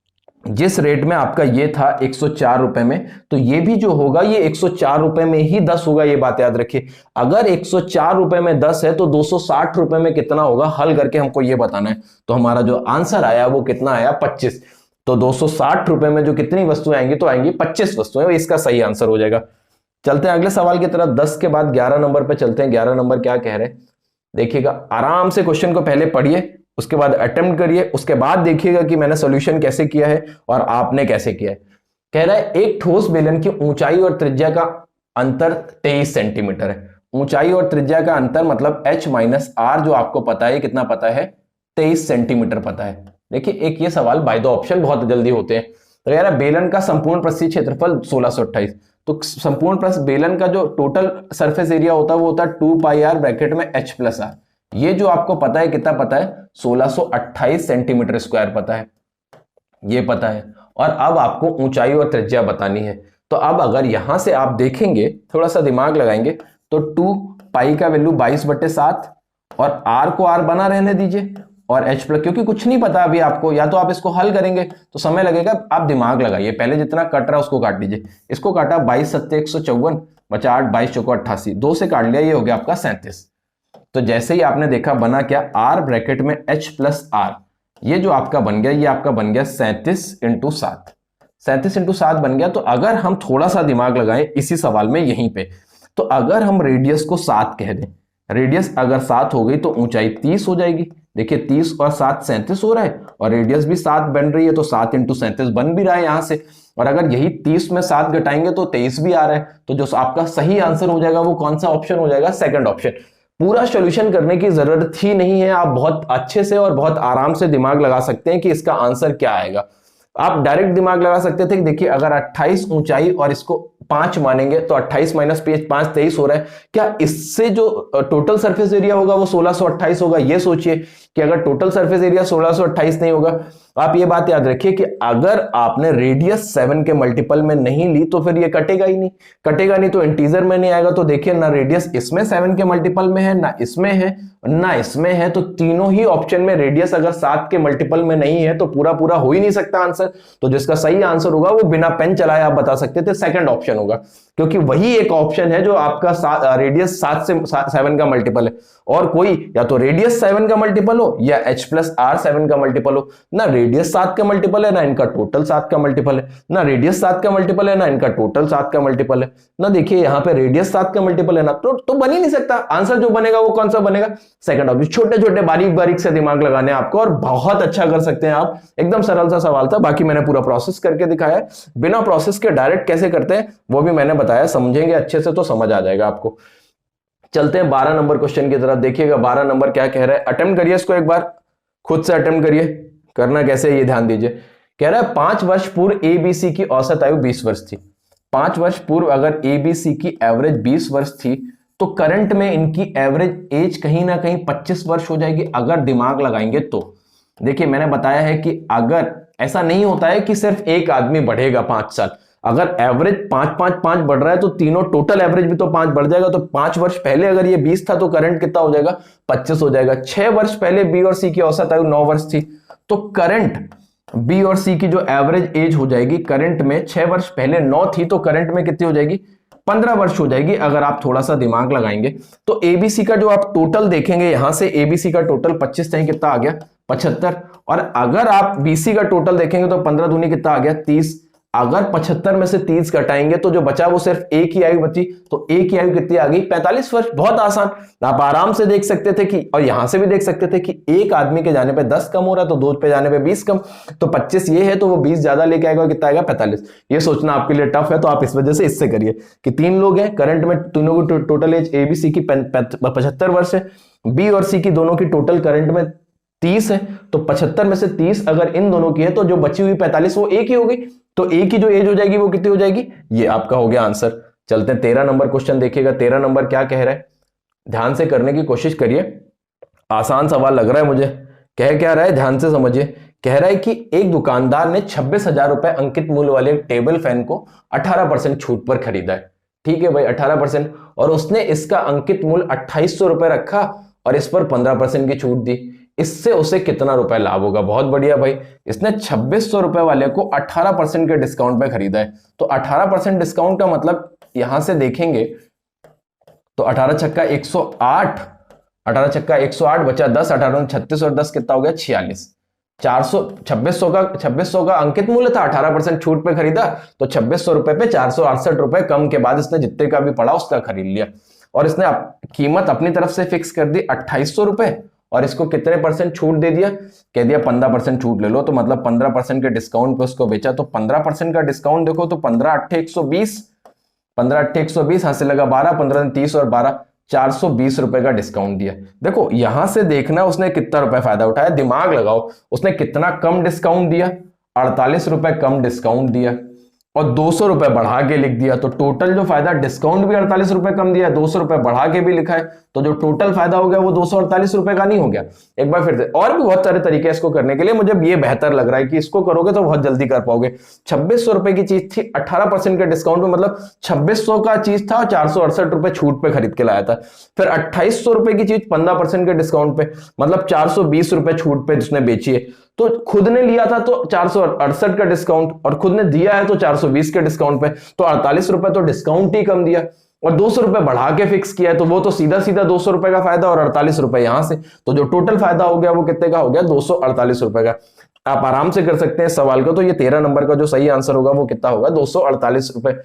जिस रेट में आपका ये था 104 रुपए में, तो ये भी जो होगा ये 104 रुपए में ही 10 होगा। ये बात याद रखिए, अगर 104 रुपए में 10 है तो 260 रुपए में कितना होगा, हल करके हमको ये बताना है। तो हमारा जो आंसर आया वो कितना आया 25। तो 260 रुपए में जो कितनी वस्तुएं आएंगी तो आएंगी 25 वस्तुएं, इसका सही आंसर हो जाएगा। चलते हैं अगले सवाल की तरफ। 10 के बाद 11 नंबर पे चलते हैं। 11 नंबर क्या कह रहे हैं देखिएगा, आराम से क्वेश्चन को पहले पढ़िए, उसके बाद अटेम्प्ट करिए, उसके बाद देखिएगा कि मैंने सॉल्यूशन कैसे किया है और आपने कैसे किया है। कह रहा है एक ठोस बेलन की ऊंचाई और त्रिज्या का अंतर 23 सेंटीमीटर है। ऊंचाई और त्रिज्या का अंतर मतलब h माइनस आर, जो आपको पता है कितना पता है 23 सेंटीमीटर पता है। देखिए एक ये सवाल बाय द ऑप्शन बहुत जल्दी होते हैं। तो कह रहा है बेलन का संपूर्ण प्रस्थीय क्षेत्रफल 1628। तो संपूर्ण बेलन का जो टोटल सरफेस एरिया होता है वो होता है 2 पाई आर ब्रैकेट में h प्लस आर। ये जो आपको पता है कितना पता है 1628 सेंटीमीटर स्क्वायर पता है, ये पता है। और अब आपको ऊंचाई और त्रिज्या बतानी है। तो अब अगर यहां से आप देखेंगे, थोड़ा सा दिमाग लगाएंगे, तो 2 पाई का वैल्यू 22/7 और r को r बना रहने दीजिए और h प्लस, क्योंकि कुछ नहीं पता अभी आपको, या तो आप इसको हल करेंगे तो समय लगेगा, आप दिमाग लगाइए। पहले जितना कट रहा है उसको काट लीजिए। इसको काटा 22 7 154 बचा 8 22 चौको 88, 2 से काट लिया, ये हो गया आपका 37। तो जैसे ही आपने देखा बना क्या r ब्रैकेट में h प्लस r, ये जो आपका बन गया ये आपका बन गया 37 × 7, 37 × 7 बन गया। तो अगर हम थोड़ा सा दिमाग लगाएं इसी सवाल में यहीं पे, तो अगर हम रेडियस को 7 कह दें, रेडियस अगर 7 हो गई तो ऊंचाई 30 हो जाएगी। देखिए 30 और 7 37 हो रहा है और रेडियस भी 7 बन रही है, तो 7 × 37 बन भी रहा है यहां से। और अगर यही 30 में 7 घटाएंगे तो 23 भी आ रहा है। तो जो आपका सही आंसर हो जाएगा वो कौन सा ऑप्शन हो जाएगा, सेकंड ऑप्शन। पूरा सॉल्यूशन करने की जरूरत ही नहीं है, आप बहुत अच्छे से और बहुत आराम से दिमाग लगा सकते हैं कि इसका आंसर क्या आएगा। आप डायरेक्ट दिमाग लगा सकते थे कि देखिए अगर 28 ऊंचाई और इसको 5 मानेंगे तो 28 माइनस 5 23 हो रहा है। क्या इससे जो टोटल सरफेस एरिया होगा वो 1628 होगा? ये सोचिए कि अगर टोटल सरफेस एरिया 1628 नहीं होगा, आप ये बात याद रखिए कि अगर आपने रेडियस 7 के मल्टीपल में नहीं ली तो फिर ये कटेगा ही नहीं, कटेगा नहीं तो इंटीजर में नहीं आएगा। तो देखिए ना रेडियस इसमें 7 के मल्टीपल में है, ना इसमें है, ना इसमें है, तो तीनों ही ऑप्शन में रेडियस अगर 7 के मल्टीपल में नहीं है तो पूरा पूरा हो ही नहीं सकता आंसर। तो जिसका सही आंसर होगा वो बिना पेन चलाए आप बता सकते थे सेकंड ऑप्शन होगा, क्योंकि वही एक ऑप्शन है जो आपका रेडियस 7 से 7 का मल्टीपल है। और कोई या तो रेडियस 7 का मल्टीपल हो या h प्लस आर 7 का मल्टीपल हो। ना रेडियस 7 का मल्टीपल है, ना इनका टोटल 7 का मल्टीपल है, ना रेडियस 7 का मल्टीपल है, ना इनका टोटल 7 का मल्टीपल है, ना देखिए यहाँ पे रेडियस 7 का मल्टीपल है ना, तो बन ही नहीं सकता। आंसर जो बनेगा वो कौन सा बनेगा, सेकंड ऑप्शन। छोटे छोटे बारीक बारीक से दिमाग लगाने आपको और बहुत अच्छा कर सकते हैं आप। एकदम सरल सा सवाल था, बाकी मैंने पूरा प्रोसेस करके दिखाया है। बिना प्रोसेस के डायरेक्ट कैसे करते हैं वो भी मैंने बताया, समझेंगे अच्छे से तो समझ आ जाएगा आपको। चलते हैं 12 नंबर क्वेश्चन की तरफ। देखिएगा 12 नंबर क्या कह रहा है, अटेम्प्ट करिए इसको एक बार, खुद से अटेम्प्ट करिए। करना कैसे ये ध्यान दीजिए। कह रहा है 5 वर्ष पूर्व एबीसी की औसत आयु 20 वर्ष थी। 5 वर्ष पूर्व अगर एबीसी की एवरेज 20 वर्ष थी तो करंट में इनकी एवरेज एज कहीं ना कहीं 25 वर्ष हो जाएगी अगर दिमाग लगाएंगे तो। देखिए मैंने बताया है कि अगर ऐसा नहीं होता है कि सिर्फ एक आदमी बढ़ेगा 5 साल, अगर एवरेज 5 बढ़ रहा है तो तीनों टोटल एवरेज भी तो 5 बढ़ जाएगा। तो 5 वर्ष पहले अगर ये 20 था तो करंट कितना हो जाएगा 25 हो जाएगा। 6 वर्ष पहले बी और सी की औसत आयु 9 वर्ष थी, तो करंट बी और सी की जो एवरेज एज हो जाएगी करंट में 6 वर्ष पहले 9 थी तो करंट में कितनी हो जाएगी 15 वर्ष हो जाएगी अगर आप थोड़ा सा दिमाग लगाएंगे। तो एबीसी का जो आप टोटल देखेंगे यहां से एबीसी का टोटल 25 कितना आ गया 75। और अगर आप बीसी का टोटल देखेंगे तो 15 दूनी कितना आ गया 30। अगर 75 में से 30 घटाएंगे तो जो बचा वो सिर्फ एक ही आयु बची, तो एक ही आयु कितनी आ गई 45 वर्ष। बहुत आसान, आप आराम से देख सकते थे कि, और यहां से भी देख सकते थे कि एक आदमी के जाने पे 10 कम हो रहा है तो दो पे जाने पे 20 कम, तो 25 ये है तो वो 20 ज्यादा लेके आएगा, कितना आएगा 45। ये सोचना आपके लिए टफ है तो आप इस वजह से इससे करिए कि 3 लोग हैं करंट में, तीनों की total age A B C की 75 वर्ष है, बी और सी की दोनों की टोटल करंट में 30 है, तो 75 में से 30 अगर इन दोनों की है तो जो बची हुई 45 वो एक ही होगी, तो एक की जो एज हो जाएगी वो कितनी हो जाएगी, ये आपका हो गया आंसर। चलते हैं 13 नंबर क्वेश्चन देखिएगा। 13 नंबर क्या कह रहा है, ध्यान से करने की कोशिश करिए, आसान सवाल लग रहा है मुझे। कह क्या रहा है, ध्यान से समझिए। कह रहा है कि एक दुकानदार ने 26,000 रुपए अंकित मूल्य वाले टेबल फैन को 18% छूट पर खरीदा है। ठीक है भाई 18%, और उसने इसका अंकित मूल्य 2800 रुपए रखा और इस पर 15% की छूट दी, इससे उसे कितना रुपए लाभ होगा। बहुत बढ़िया भाई, इसने 2600 रुपए वाले को 18% के डिस्काउंट पे खरीदा है, तो 18% डिस्काउंट का मतलब यहां से देखेंगे तो 18 छक्का 108, 18 छक्का 108 बचा 10, 18 36 और 10 कितना हो गया 46। 2600 का अंकित मूल्य था, 18% छूट पे खरीदा, तो 2600 रुपए पे 468 रुपए कम के बाद इसने जितने का भी पड़ा उसका खरीद लिया, और इसने कीमत अपनी तरफ से फिक्स कर दी 2800 रुपए, और इसको कितने परसेंट छूट दे दिया, कह दिया 15% छूट ले लो, तो मतलब 15% के डिस्काउंट पे उसको बेचा। तो 15% का डिस्काउंट देखो तो 15 8 120, 15 8 120 हासिल लगा 12, 15 30 और 12 420 रुपए का डिस्काउंट दिया। देखो यहां से देखना उसने कितना रुपए फायदा उठाया, दिमाग लगाओ, उसने कितना कम डिस्काउंट दिया, 48 रुपए कम डिस्काउंट दिया और 200 रुपए बढ़ा के लिख दिया, तो टोटल जो फायदा, डिस्काउंट भी 48 रुपए कम दिया, 200 रुपए बढ़ा के भी लिखा है, तो जो टोटल फायदा हो गया वो 248 रुपए का नहीं हो गया। एक बार फिर से, और भी बहुत सारे तरीके इसको करने के लिए, मुझे ये बेहतर लग रहा है कि इसको करोगे तो बहुत जल्दी कर पाओगे। 2600 रुपए की चीज थी, 18% के डिस्काउंट में, मतलब 2600 का चीज था और 468 रुपए छूट पे खरीद के लाया था। फिर 2800 रुपए की चीज 15% के डिस्काउंट पे, मतलब 420 रुपए छूट पे उसने बेची है, तो खुद ने लिया था तो 468 का डिस्काउंट, और खुद ने दिया है तो 420 के डिस्काउंट पे, तो 48 रुपए तो डिस्काउंट ही कम दिया, और 200 रुपए बढ़ा के फिक्स किया है, तो वो तो सीधा सीधा 200 रुपए का फायदा और 48 रुपए यहां से, तो जो टोटल फायदा हो गया वो कितने का हो गया 248 रुपए का। आप आराम से कर सकते हैं सवाल को, तो ये 13 नंबर का जो सही आंसर होगा वो कितना होगा 248 रुपए।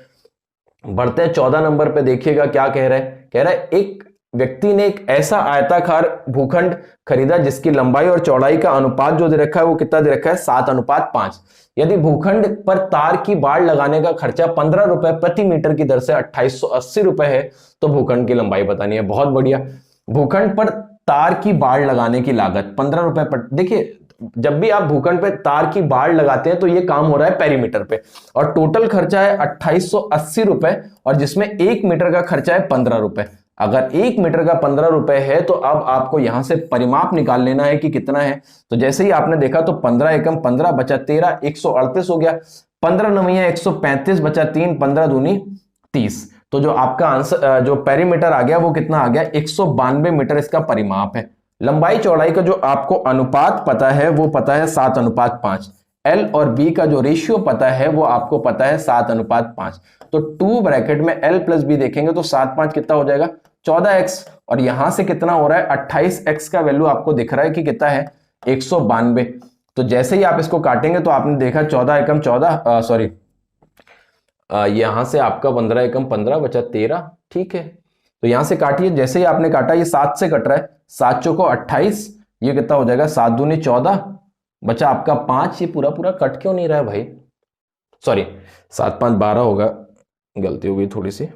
बढ़ते हैं 14 नंबर पे, देखिएगा क्या कह रहा है। कह रहा है एक व्यक्ति ने एक ऐसा आयताकार भूखंड खरीदा जिसकी लंबाई और चौड़ाई का अनुपात जो दे रखा है वो कितना दे रखा है 7:5। यदि भूखंड पर तार की बाड़ लगाने का खर्चा 15 रुपए प्रति मीटर की दर से 2880 रुपए है, तो भूखंड की लंबाई बतानी है। बहुत बढ़िया, भूखंड पर तार की बाड़ लगाने की लागत 15 रुपए पर, देखिए जब भी आप भूखंड पे तार की बाड़ लगाते हैं तो ये काम हो रहा है पेरीमीटर पे, और टोटल खर्चा है 2880 रुपए, और जिसमें 1 मीटर का खर्चा है 15 रुपए। अगर 1 मीटर का 15 रुपए है तो अब आपको यहां से परिमाप निकाल लेना है कि कितना है। तो जैसे ही आपने देखा तो 15 एकम 15 बचा 13, 138 हो गया, 15 नवैया 135 बचा 3, 15 दूनी 30। तो जो आपका आंसर, जो पेरीमीटर आ गया वो कितना आ गया 192 मीटर इसका परिमाप है। लंबाई चौड़ाई का जो आपको अनुपात पता है वो पता है 7:5। एल और बी का जो रेशियो पता है वो आपको पता है 7:5। तो 2 ब्रैकेट में एल प्लस बी देखेंगे तो 7 5 कितना हो जाएगा 14x, और यहां से कितना हो रहा है 28x का वैल्यू आपको दिख रहा है कि कितना है 192। तो जैसे ही आप इसको काटेंगे तो आपने देखा 14 एकम 14, सॉरी यहां से आपका 15 एकम 15 बचा 13। ठीक है, तो यहां से काटिए, जैसे ही आपने काटा ये 7 से कट रहा है, 7 चौको 28, ये कितना हो जाएगा 7 दूनी 14 बचा आपका 5। ये पूरा पूरा कट क्यों नहीं रहा है भाई, सॉरी 7 5 12 होगा, गलती हो गई थोड़ी सी,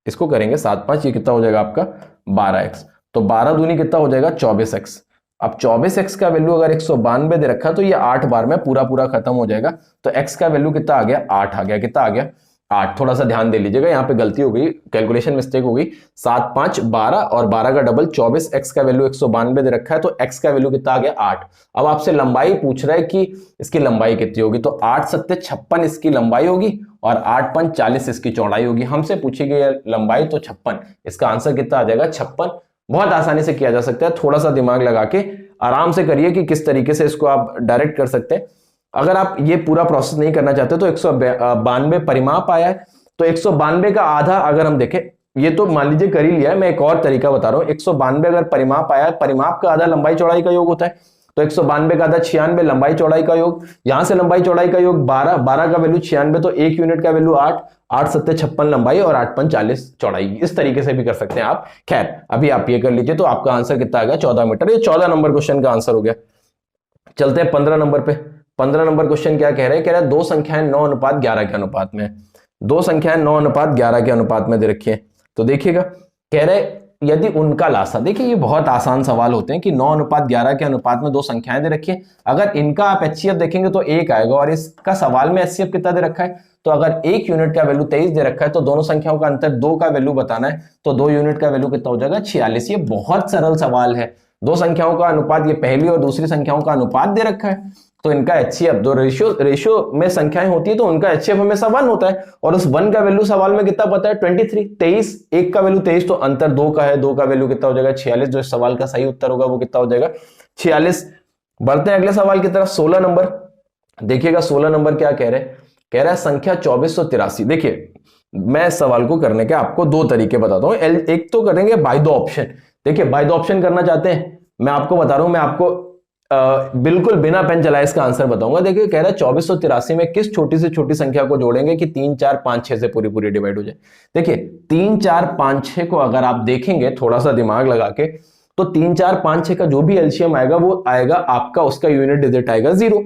इसको करेंगे 7 5, ये कितना हो जाएगा आपका 12x, तो 12 दूनी कितना हो जाएगा 24x। अब 24x का वैल्यू अगर 192 दे रखा तो ये 8 बार में पूरा पूरा खत्म हो जाएगा, तो x का वैल्यू कितना आ गया 8 आ गया, कितना आ गया 8। थोड़ा सा ध्यान दे लीजिएगा, यहाँ पे गलती हो गई, कैलकुलेशन मिस्टेक हो गई, 7 5 12 और 12 का डबल 24, x का वैल्यू 192 दे रखा है, तो x का वैल्यू कितना आ गया 8। अब आपसे लंबाई पूछ रहा है कि इसकी लंबाई कितनी होगी, तो 8 7 56 इसकी लंबाई होगी और 8 5 40 इसकी चौड़ाई होगी। हमसे पूछी गई लंबाई तो 56, इसका आंसर कितना आ जाएगा 56। बहुत आसानी से किया जा सकता है, थोड़ा सा दिमाग लगा के आराम से करिए कि किस तरीके से इसको आप डायरेक्ट कर सकते हैं। अगर आप ये पूरा प्रोसेस नहीं करना चाहते तो 192 परिमाप आया है, तो 192 का आधा अगर हम देखें, ये तो मान लीजिए कर ही लिया है, मैं एक और तरीका बता रहा हूं। 192 अगर परिमाप आया है, परिमाप का आधा लंबाई चौड़ाई का योग होता है, तो 192 का था 96, लंबाई चौड़ाई का योग, यहां से लंबाई चौड़ाई का योग 12, 12 का वैल्यू 96, तो 1 यूनिट का वैल्यू 8, 8 सत्ते 56 लंबाई और 8 पंच 40 चौड़ाई। इस तरीके से भी कर सकते हैं आप। खैर अभी आप ये कर लीजिए, तो आपका आंसर कितना आ गया 14 मीटर। ये 14 नंबर क्वेश्चन का आंसर हो गया। चलते हैं 15 नंबर पे। 15 नंबर क्वेश्चन क्या कह रहे हैं, कह रहे हैं दो संख्याएं 9:11 के अनुपात में, दो संख्याएं 9:11 के अनुपात में दे रखी है। तो देखिएगा, कह रहे यदि उनका लासा, देखिए ये बहुत आसान सवाल होते हैं कि 9:11 के अनुपात में दो संख्याएं दे रखी है, अगर इनका आप एचसीएफ देखेंगे तो 1 आएगा, और इसका सवाल में एचसीएफ कितना दे रखा है, तो अगर 1 यूनिट का वैल्यू 23 दे रखा है तो दोनों संख्याओं का अंतर 2 का वैल्यू बताना है, तो 2 यूनिट का वैल्यू कितना हो जाएगा 46। ये बहुत सरल सवाल है, दो संख्याओं का अनुपात, ये पहली और दूसरी संख्याओं का अनुपात दे रखा है, तो इनका एचसीएफ, दो रेशियो में संख्याएं होती है तो उनका एचसीएफ हमेशा 1 होता है, और उस 1 का वैल्यू सवाल में कितना पता है 23, 23, 1 का वैल्यू 23, तो अंतर 2 का है, 2 का वैल्यू कितना हो जाएगा 46, जो इस सवाल का सही उत्तर होगा वो कितना हो जाएगा 46। बढ़ते हैं अगले सवाल की तरफ। 16 नंबर देखिएगा, 16 नंबर क्या कह रहे हैं, कह रहा है संख्या 2483। देखिए मैं इस सवाल को करने के आपको दो तरीके बताता हूं, एक तो करेंगे बाय द ऑप्शन। देखिए बाय द ऑप्शन करना चाहते हैं, मैं आपको बता रहा हूं, मैं आपको बिल्कुल बिना पेन चलाए इसका आंसर बताऊंगा। देखिए कह रहा है 2483 में किस छोटी से छोटी संख्या को जोड़ेंगे कि 3, 4, 5, 6 से पूरी पूरी डिवाइड हो जाए। देखिए 3, 4, 5, 6 को अगर आप देखेंगे थोड़ा सा दिमाग लगा के, तो 3, 4, 5, 6 का जो भी एलसीएम आएगा वो आएगा आपका, उसका यूनिट डिजिट आएगा 0।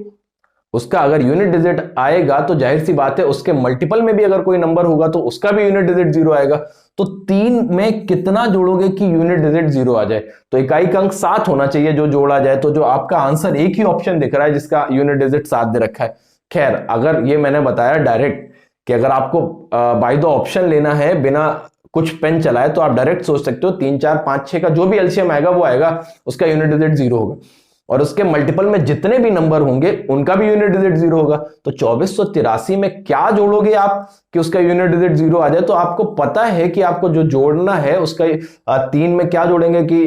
उसका अगर यूनिट डिजिट आएगा तो जाहिर सी बात है उसके मल्टीपल में भी अगर कोई नंबर होगा तो उसका भी यूनिट डिजिट 0 आएगा। तो 3 में कितना जोड़ोगे कि यूनिट डिजिट 0 आ जाए, तो इकाई का अंक 7 होना चाहिए जो जोड़ा जाए। तो जो आपका आंसर एक ही ऑप्शन दिख रहा है जिसका यूनिट डिजिट 7 दे रखा है। खैर अगर ये मैंने बताया डायरेक्ट कि अगर आपको बाय द ऑप्शन लेना है बिना कुछ पेन चलाए, तो आप डायरेक्ट सोच सकते हो 3, 4, 5, 6 का जो भी एलसीएम आएगा वो आएगा, उसका यूनिट डिजिट 0 होगा, और उसके मल्टीपल में जितने भी नंबर होंगे उनका भी यूनिट डिजिट 0 होगा। तो 2483 में क्या जोड़ोगे आप कि उसका यूनिट डिजिट 0 आ जाए, तो आपको पता है कि आपको जो जोड़ना है उसका 3 में क्या जोड़ेंगे कि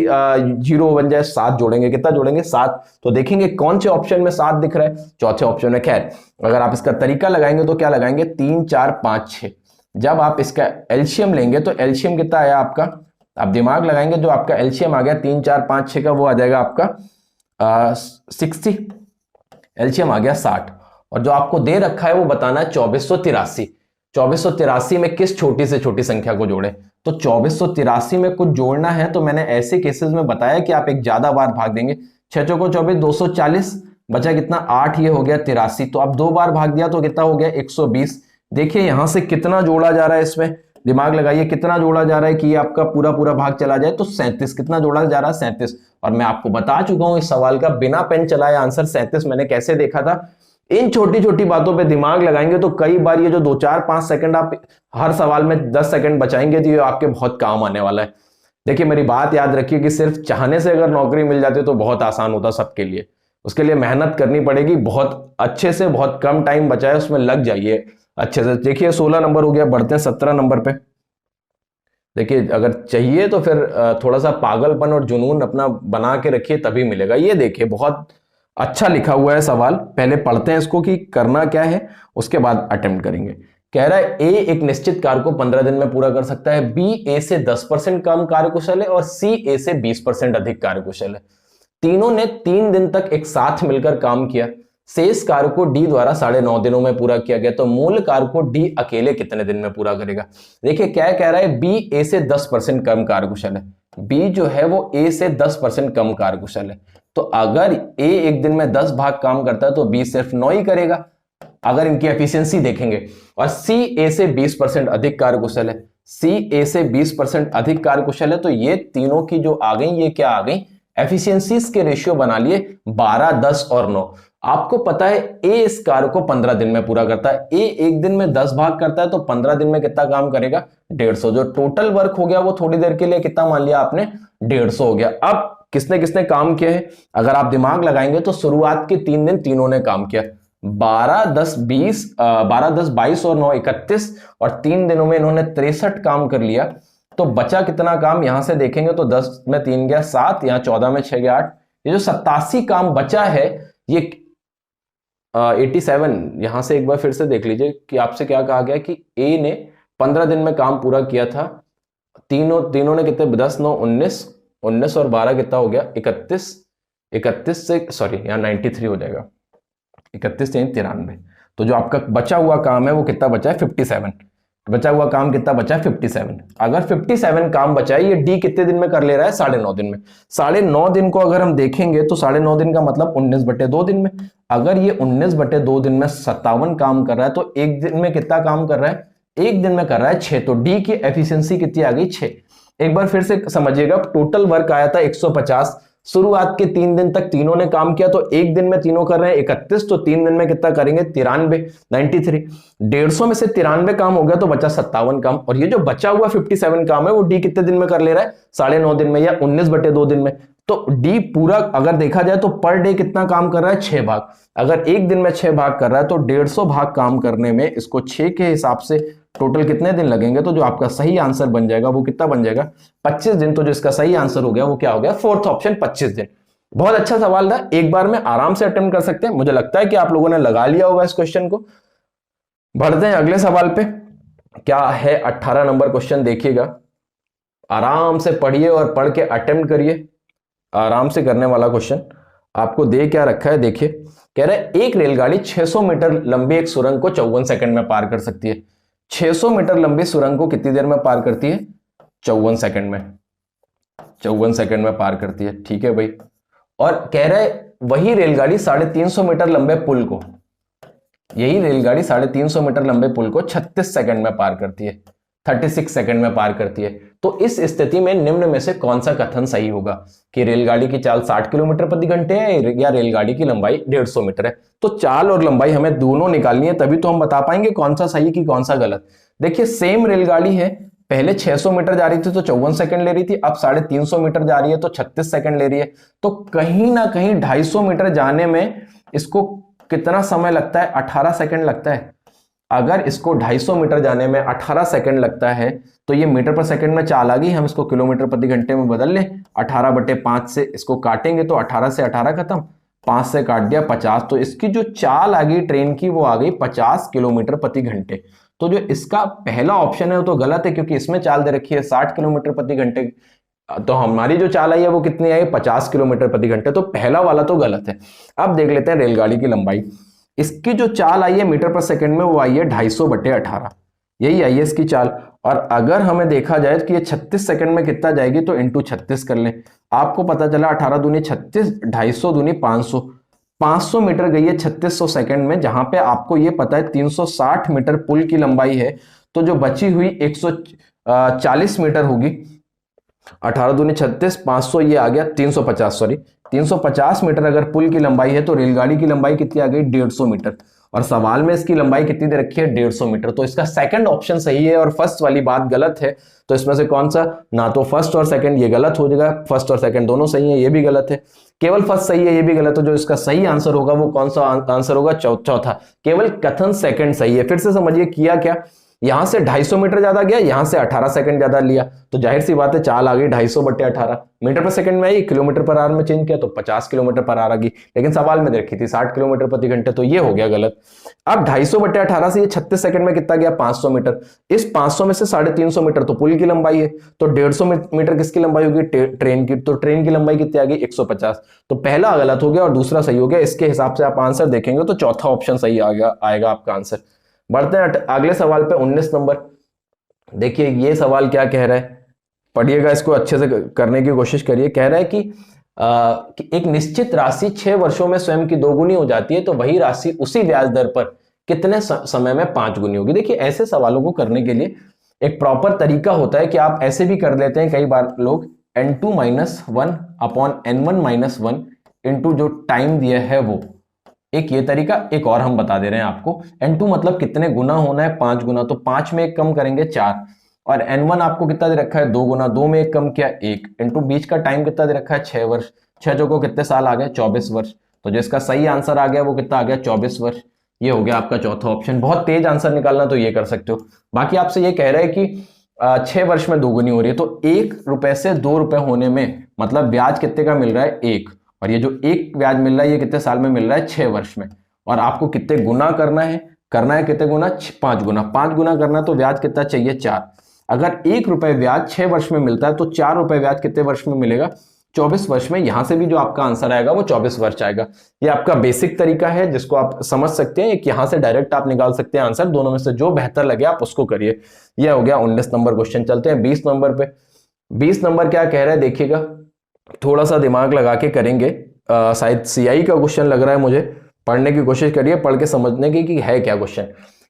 0 बन जाए, 7 जोड़ेंगे। कितना जोड़ेंगे 7। तो देखेंगे कौन से ऑप्शन में 7 दिख रहा है, चौथे ऑप्शन में। खैर अगर आप इसका तरीका लगाएंगे तो क्या लगाएंगे 3, 4, 5, 6। जब आप इसका एलसीएम लेंगे तो एलसीएम कितना आया आपका, आप दिमाग लगाएंगे, जो आपका एलसीएम आ गया 3, 4, 5, 6 का वो आ जाएगा आपका 60, एलसीएम आ गया 60, और जो आपको दे रखा है वो बताना है 2483। 2483 में किस छोटी से छोटी संख्या को जोड़े, तो 2483 में कुछ जोड़ना है तो मैंने ऐसे केसेस में बताया कि आप एक ज्यादा बार भाग देंगे। 6 चौको 24, 240, बचा कितना 8, ये हो गया 83, तो अब 2 बार भाग दिया तो कितना हो गया 120। देखिए यहां से कितना जोड़ा जा रहा है, इसमें दिमाग लगाइए कितना जोड़ा जा रहा है कि ये आपका पूरा पूरा भाग चला जाए, तो 37। कितना जोड़ा जा रहा है 37, और मैं आपको बता चुका हूं इस सवाल का बिना पेन चलाए आंसर 37 मैंने कैसे देखा था। इन छोटी छोटी बातों पे दिमाग लगाएंगे तो कई बार ये जो 2, 4, 5 सेकंड आप हर सवाल में 10 सेकंड बचाएंगे तो ये आपके बहुत काम आने वाला है। देखिए मेरी बात याद रखिए कि सिर्फ चाहने से अगर नौकरी मिल जाती तो बहुत आसान होता सबके लिए, उसके लिए मेहनत करनी पड़ेगी, बहुत अच्छे से, बहुत कम टाइम बचाए उसमें लग जाइए अच्छे से। देखिए 16 नंबर हो गया, बढ़ते हैं 17 नंबर पे। देखिए अगर चाहिए तो फिर थोड़ा सा पागलपन और जुनून अपना बना के रखिए तभी मिलेगा। ये देखिए बहुत अच्छा लिखा हुआ है सवाल, पहले पढ़ते हैं इसको कि करना क्या है, उसके बाद अटेम्प्ट करेंगे। कह रहा है ए एक निश्चित कार्य को 15 दिन में पूरा कर सकता है, बी ए से 10% कम कार्यकुशल है और सी ए से 20% अधिक कार्यकुशल है। तीनों ने 3 दिन तक एक साथ मिलकर काम किया, शेष कार्य को डी द्वारा 9.5 दिनों में पूरा किया गया, तो मूल कार्य को डी अकेले कितने दिन में पूरा करेगा। देखिए क्या कह रहा है, बी ए से 10% कम कार्यकुशल है, बी जो है वो ए से 10% कम कार्यकुशल है, तो अगर ए एक दिन में 10 भाग काम करता है तो बी सिर्फ 9 ही करेगा अगर इनकी एफिशिएंसी देखेंगे। और सी ए से 20% अधिक कार्यकुशल है, सी ए से 20% अधिक कार्यकुशल है, तो ये तीनों की जो आ गई, ये क्या आ गई, एफिशिएंसीज के रेशियो बना लिए 12, 10 और 9। आपको पता है ए इस कार्य को 15 दिन में पूरा करता है, ए एक दिन में 10 भाग करता है तो 15 दिन में कितना काम करेगा 150। जो टोटल वर्क हो गया वो थोड़ी देर के लिए कितना मान लिया आपने 150 हो गया। अब किसने किसने काम किया है, अगर आप दिमाग लगाएंगे तो शुरुआत के 3 दिन तीनों ने काम किया, 12, 10, 20, 12, 10, 22 और 9, 31, और 3 दिनों में इन्होंने 63 काम कर लिया। तो बचा कितना काम, यहां से देखेंगे तो 10 में 3 गया 7, यहां 14 में 6 गया 8, ये जो 87 काम बचा है ये 87। यहां से एक बार फिर से देख लीजिए कि आपसे क्या कहा गया कि ए ने 15 दिन में काम पूरा किया था, तीनों ने कितने 10, 9, 19 और 12 कितना हो गया 31, 31 से सॉरी यहाँ 93 हो जाएगा, 31 से 93। तो जो आपका बचा हुआ काम है वो कितना बचा है 57। बचा हुआ काम कितना बचा है 57। अगर 57 काम बचा है, ये डी कितने दिन में कर ले रहा है 9.5 दिन में। 9.5 दिन को अगर हम देखेंगे तो 9.5 दिन का मतलब 19/2 दिन में। अगर ये 19/2 दिन में 57 काम कर रहा है तो एक दिन में कितना काम कर रहा है, एक दिन में कर रहा है 6। तो डी की एफिशिएंसी कितनी आ गई 6। एक बार फिर से समझिएगा, टोटल वर्क आया था 150। शुरुआत के 3 दिन तक तीनों ने काम किया, तो एक दिन में तीनों कर रहे हैं 31, तो 3 दिन में कितना करेंगे 93, 93। 150 में से 93 काम हो गया तो बचा 57 काम। और ये जो बचा हुआ 57 काम है वो डी कितने दिन में कर ले रहा है 9.5 दिन में या 19/2 दिन में। तो डी पूरा अगर देखा जाए तो पर डे कितना काम कर रहा है 6 भाग। अगर एक दिन में 6 भाग कर रहा है तो 150 भाग काम करने में इसको 6 के हिसाब से टोटल कितने दिन लगेंगे। तो जो आपका सही आंसर बन जाएगा वो कितना बन जाएगा 25 दिन। तो जो इसका सही आंसर हो गया वो क्या हो गया, फोर्थ ऑप्शन 25 दिन। बहुत अच्छा सवाल था, एक बार में आराम से अटेम्प्ट कर सकते हैं। मुझे लगता है कि आप लोगों ने लगा लिया होगा इस क्वेश्चन को। बढ़ते हैं अगले सवाल पे। क्या है 18 नंबर क्वेश्चन, देखिएगा आराम से पढ़िए और पढ़ के अटेम्प्ट करिए। आराम से करने वाला क्वेश्चन आपको दे क्या रखा है, देखिए। कह रहा है एक रेलगाड़ी 600 मीटर लंबी एक सुरंग को 54 सेकंड में पार कर सकती है। 600 मीटर लंबी सुरंग को कितनी देर में पार करती है, 54 सेकंड में। 54 सेकंड में पार करती है, ठीक है भाई। और कह रहा है वही रेलगाड़ी 350 मीटर लंबे पुल को, यही रेलगाड़ी 350 मीटर लंबे पुल को 36 सेकंड में पार करती है, 36 सेकंड में पार करती है। तो इस स्थिति में निम्न में से कौन सा कथन सही होगा कि रेलगाड़ी की चाल 60 किलोमीटर प्रति घंटे है या रेलगाड़ी की लंबाई 150 मीटर है। तो चाल और लंबाई हमें दोनों निकालनी है, तभी तो हम बता पाएंगे कौन सा सही कि कौन सा गलत। देखिए सेम रेलगाड़ी है, पहले 600 मीटर जा रही थी तो 54 सेकंड ले रही थी, अब 350 मीटर जा रही है तो 36 सेकंड ले रही है। तो कहीं ना कहीं 250 मीटर जाने में इसको कितना समय लगता है, 18 सेकंड लगता है। अगर इसको 250 मीटर जाने में 18 सेकंड लगता है तो ये मीटर पर सेकंड में चाल आ गई, हम इसको किलोमीटर प्रति घंटे में बदल लें। 18/5 से इसको काटेंगे तो 18 से 18 खत्म, 5 से काट दिया 50। तो इसकी जो चाल आ गई ट्रेन की वो आ गई 50 किलोमीटर प्रति घंटे। तो जो इसका पहला ऑप्शन है वो तो गलत है, क्योंकि इसमें चाल दे रखी है 60 किलोमीटर प्रति घंटे। तो हमारी जो चाल आई है वो कितनी आई, 50 किलोमीटर प्रति घंटे। तो पहला वाला तो गलत है। अब देख लेते हैं रेलगाड़ी की लंबाई। इसकी जो चाल आई है मीटर पर सेकंड में वो आई है 250/18, यही आई है इसकी चाल। और अगर हमें देखा जाए कि ये 36 सेकंड में कितना जाएगी तो इंटू 36 कर लें। आपको पता चला 18 दूनी 36, 250 दूनी 500, 500 मीटर गई है 3600 सेकंड में, जहां पे आपको ये पता है 360 मीटर पुल की लंबाई है। तो जो बची हुई 140 मीटर होगी, 18 दूनी 36, 500 ये आ गया 350, सॉरी 350 मीटर अगर पुल की लंबाई है तो रेलगाड़ी की लंबाई कितनी आ गई 150 मीटर। और सवाल में इसकी लंबाई कितनी दे रखी है 150 मीटर। तो इसका सेकंड ऑप्शन सही है और फर्स्ट वाली बात गलत है। तो इसमें से कौन सा, ना तो फर्स्ट और सेकंड, ये गलत हो जाएगा। फर्स्ट और सेकंड दोनों सही है, ये भी गलत है। केवल फर्स्ट सही है, ये भी गलत है। जो इसका सही आंसर होगा वो कौन सा आंसर होगा, चौथा। केवल कथन सेकंड सही है। फिर से समझिए किया क्या, यहां से 250 मीटर ज्यादा गया, यहां से 18 सेकंड ज्यादा लिया, तो जाहिर सी बात है चाल आ गई 250/18। मीटर पर सेकंड में आई, किलोमीटर पर आवर में चेंज किया तो 50 किलोमीटर पर आवर आ गई। लेकिन सवाल में देखी थी 60 किलोमीटर प्रति घंटे, तो ये हो गया गलत। अब 250/18 से ये 36 सेकंड में कितना गया 500 मीटर। इस 500 में से 350 मीटर तो पुल की लंबाई है, तो 150 मीटर किसकी लंबाई होगी, ट्रेन की। तो ट्रेन की लंबाई कितनी आ गई 150। तो पहला गलत हो गया और दूसरा सही हो गया। इसके हिसाब से आप आंसर देखेंगे तो चौथा ऑप्शन सही आएगा आपका आंसर। बढ़ते हैं अगले सवाल पे, 19 नंबर। देखिए ये सवाल क्या कह रहा है, पढ़िएगा, इसको अच्छे से करने की कोशिश करिए। कह रहा है कि एक निश्चित राशि 6 वर्षों में स्वयं की 2 गुनी हो जाती है, तो वही राशि उसी ब्याज दर पर कितने समय में 5 गुनी होगी। देखिए ऐसे सवालों को करने के लिए एक प्रॉपर तरीका होता है कि आप ऐसे भी कर लेते हैं कई बार लोग, n2 - 1/n1 - 1 इंटू जो टाइम दिया है वो। एक ये तरीका, एक और हम बता दे रहे हैं आपको। n2 मतलब कितने गुना होना है, 5 गुना, तो 5 में 1 कम करेंगे 4। और n1 आपको कितना दे रखा है 2 गुना, 2 में 1 कम किया 1, इंटू बीच का टाइम कितना दे रखा है 6 वर्ष। 6 जो को कितने साल आ गए 24 वर्ष। तो जिसका सही आंसर आ गया वो कितना आ गया 24 वर्ष। ये हो गया आपका चौथा ऑप्शन। बहुत तेज आंसर निकालना तो ये कर सकते हो। बाकी आपसे ये कह रहा है कि 6 वर्ष में 2 गुनी हो रही है, तो 1 रुपए से 2 रुपए होने में मतलब ब्याज कितने का मिल रहा है 1। और ये जो 1 ब्याज मिल रहा है ये कितने साल में मिल रहा है 6 वर्ष में। और आपको कितने गुना करना है कितने गुना 5 गुना। 5 गुना करना तो ब्याज कितना चाहिए 4। अगर 1 रुपए ब्याज 6 वर्ष में मिलता है तो 4 रुपए ब्याज कितने वर्ष में मिलेगा 24 वर्ष में यहां से भी जो आपका आंसर आएगा वो 24 वर्ष आएगा। ये आपका बेसिक तरीका है जिसको आप समझ सकते हैं, एक यहां से डायरेक्ट आप निकाल सकते हैं आंसर, दोनों में से जो बेहतर लगे आप उसको करिए। ये हो गया 19 नंबर क्वेश्चन। चलते हैं 20 नंबर पे। 20 नंबर क्या कह रहा है देखिएगा, थोड़ा सा दिमाग लगा के करेंगे, शायद सीआई का क्वेश्चन लग रहा है मुझे, पढ़ने की कोशिश करिए, पढ़ के समझने की कि है क्या क्वेश्चन।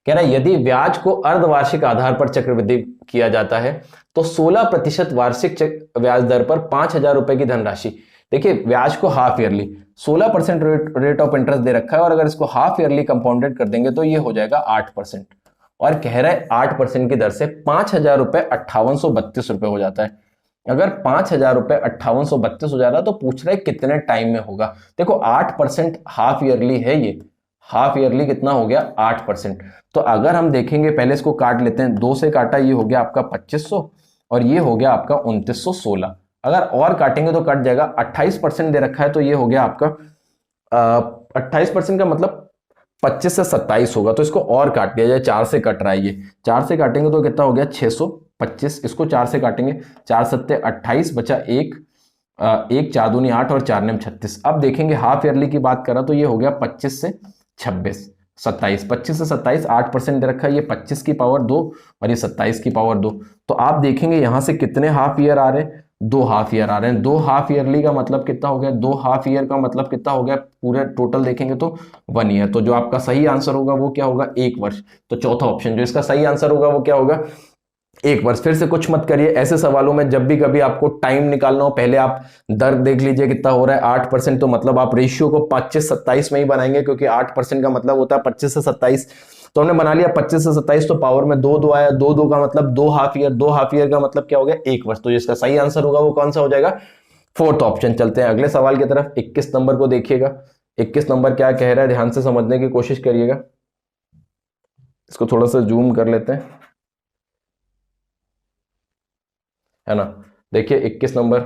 कह रहा है यदि ब्याज को अर्धवार्षिक आधार पर चक्रवृद्धि किया जाता है तो 16% वार्षिक ब्याज दर पर 5,000 रुपए की धनराशि। देखिए ब्याज को half yearly 16% rate of interest दे रखा है, और अगर इसको हाफ ईयरली कंपाउंडेड कर देंगे तो ये हो जाएगा 8%, और कह रहा है 8% की दर से 5,000 रुपए 5832 रुपए हो जाता है। अगर 5,000 रुपए 5832 हो जा रहा तो पूछ रहे कितने टाइम में होगा। देखो 8% हाफ ईयरली है, ये हाफ ईयरली कितना हो गया 8%। तो अगर हम देखेंगे, पहले इसको काट लेते हैं, 2 से काटा, ये हो गया आपका 2500 और ये हो गया आपका 2916। अगर और काटेंगे तो कट जाएगा, 28% दे रखा है तो ये हो गया आपका 28% का मतलब 25 से 27 होगा, तो इसको और काट दिया जाए, 4 से कट रहा है ये, 4 से काटेंगे तो कितना हो गया 625, इसको 4 से काटेंगे, 4 सत्ते 28 बचा 1, 1 4 दूनी 8 और 4 नेम 36। अब देखेंगे हाफ ईयरली की बात करा तो ये हो गया 25 से 26 27, 25 से 27 8% दे रखा है, ये 25 की पावर 2 और ये 27 की पावर 2। तो आप देखेंगे यहां से कितने हाफ ईयर आ रहे हैं, 2 हाफ ईयर आ रहे हैं। 2 हाफ ईयरली का मतलब कितना हो गया, 2 हाफ ईयर का मतलब कितना हो गया, पूरे टोटल देखेंगे तो 1 ईयर। तो जो आपका सही आंसर होगा वो क्या होगा, 1 वर्ष। तो चौथा ऑप्शन जो इसका सही आंसर होगा वो क्या होगा, 1 वर्ष। फिर से कुछ मत करिए, ऐसे सवालों में जब भी कभी आपको टाइम निकालना हो पहले आप दर देख लीजिए कितना हो रहा है, 8%, तो मतलब आप रेशियो को 25-27 में ही बनाएंगे, क्योंकि 8% का मतलब होता है 25 से 27। तो हमने बना लिया 25 से 27, तो पावर में 2 2 आया, 2 2 का मतलब 2 हाफ ईयर, 2 हाफ ईयर का मतलब क्या हो गया 1 वर्ष। तो जिसका सही आंसर होगा वो कौन सा हो जाएगा, 4th ऑप्शन। चलते हैं अगले सवाल की तरफ। 21 नंबर को देखिएगा, 21 नंबर क्या कह रहा है, ध्यान से समझने की कोशिश करिएगा। इसको थोड़ा सा जूम कर लेते हैं, है ना। देखिए 21 नंबर,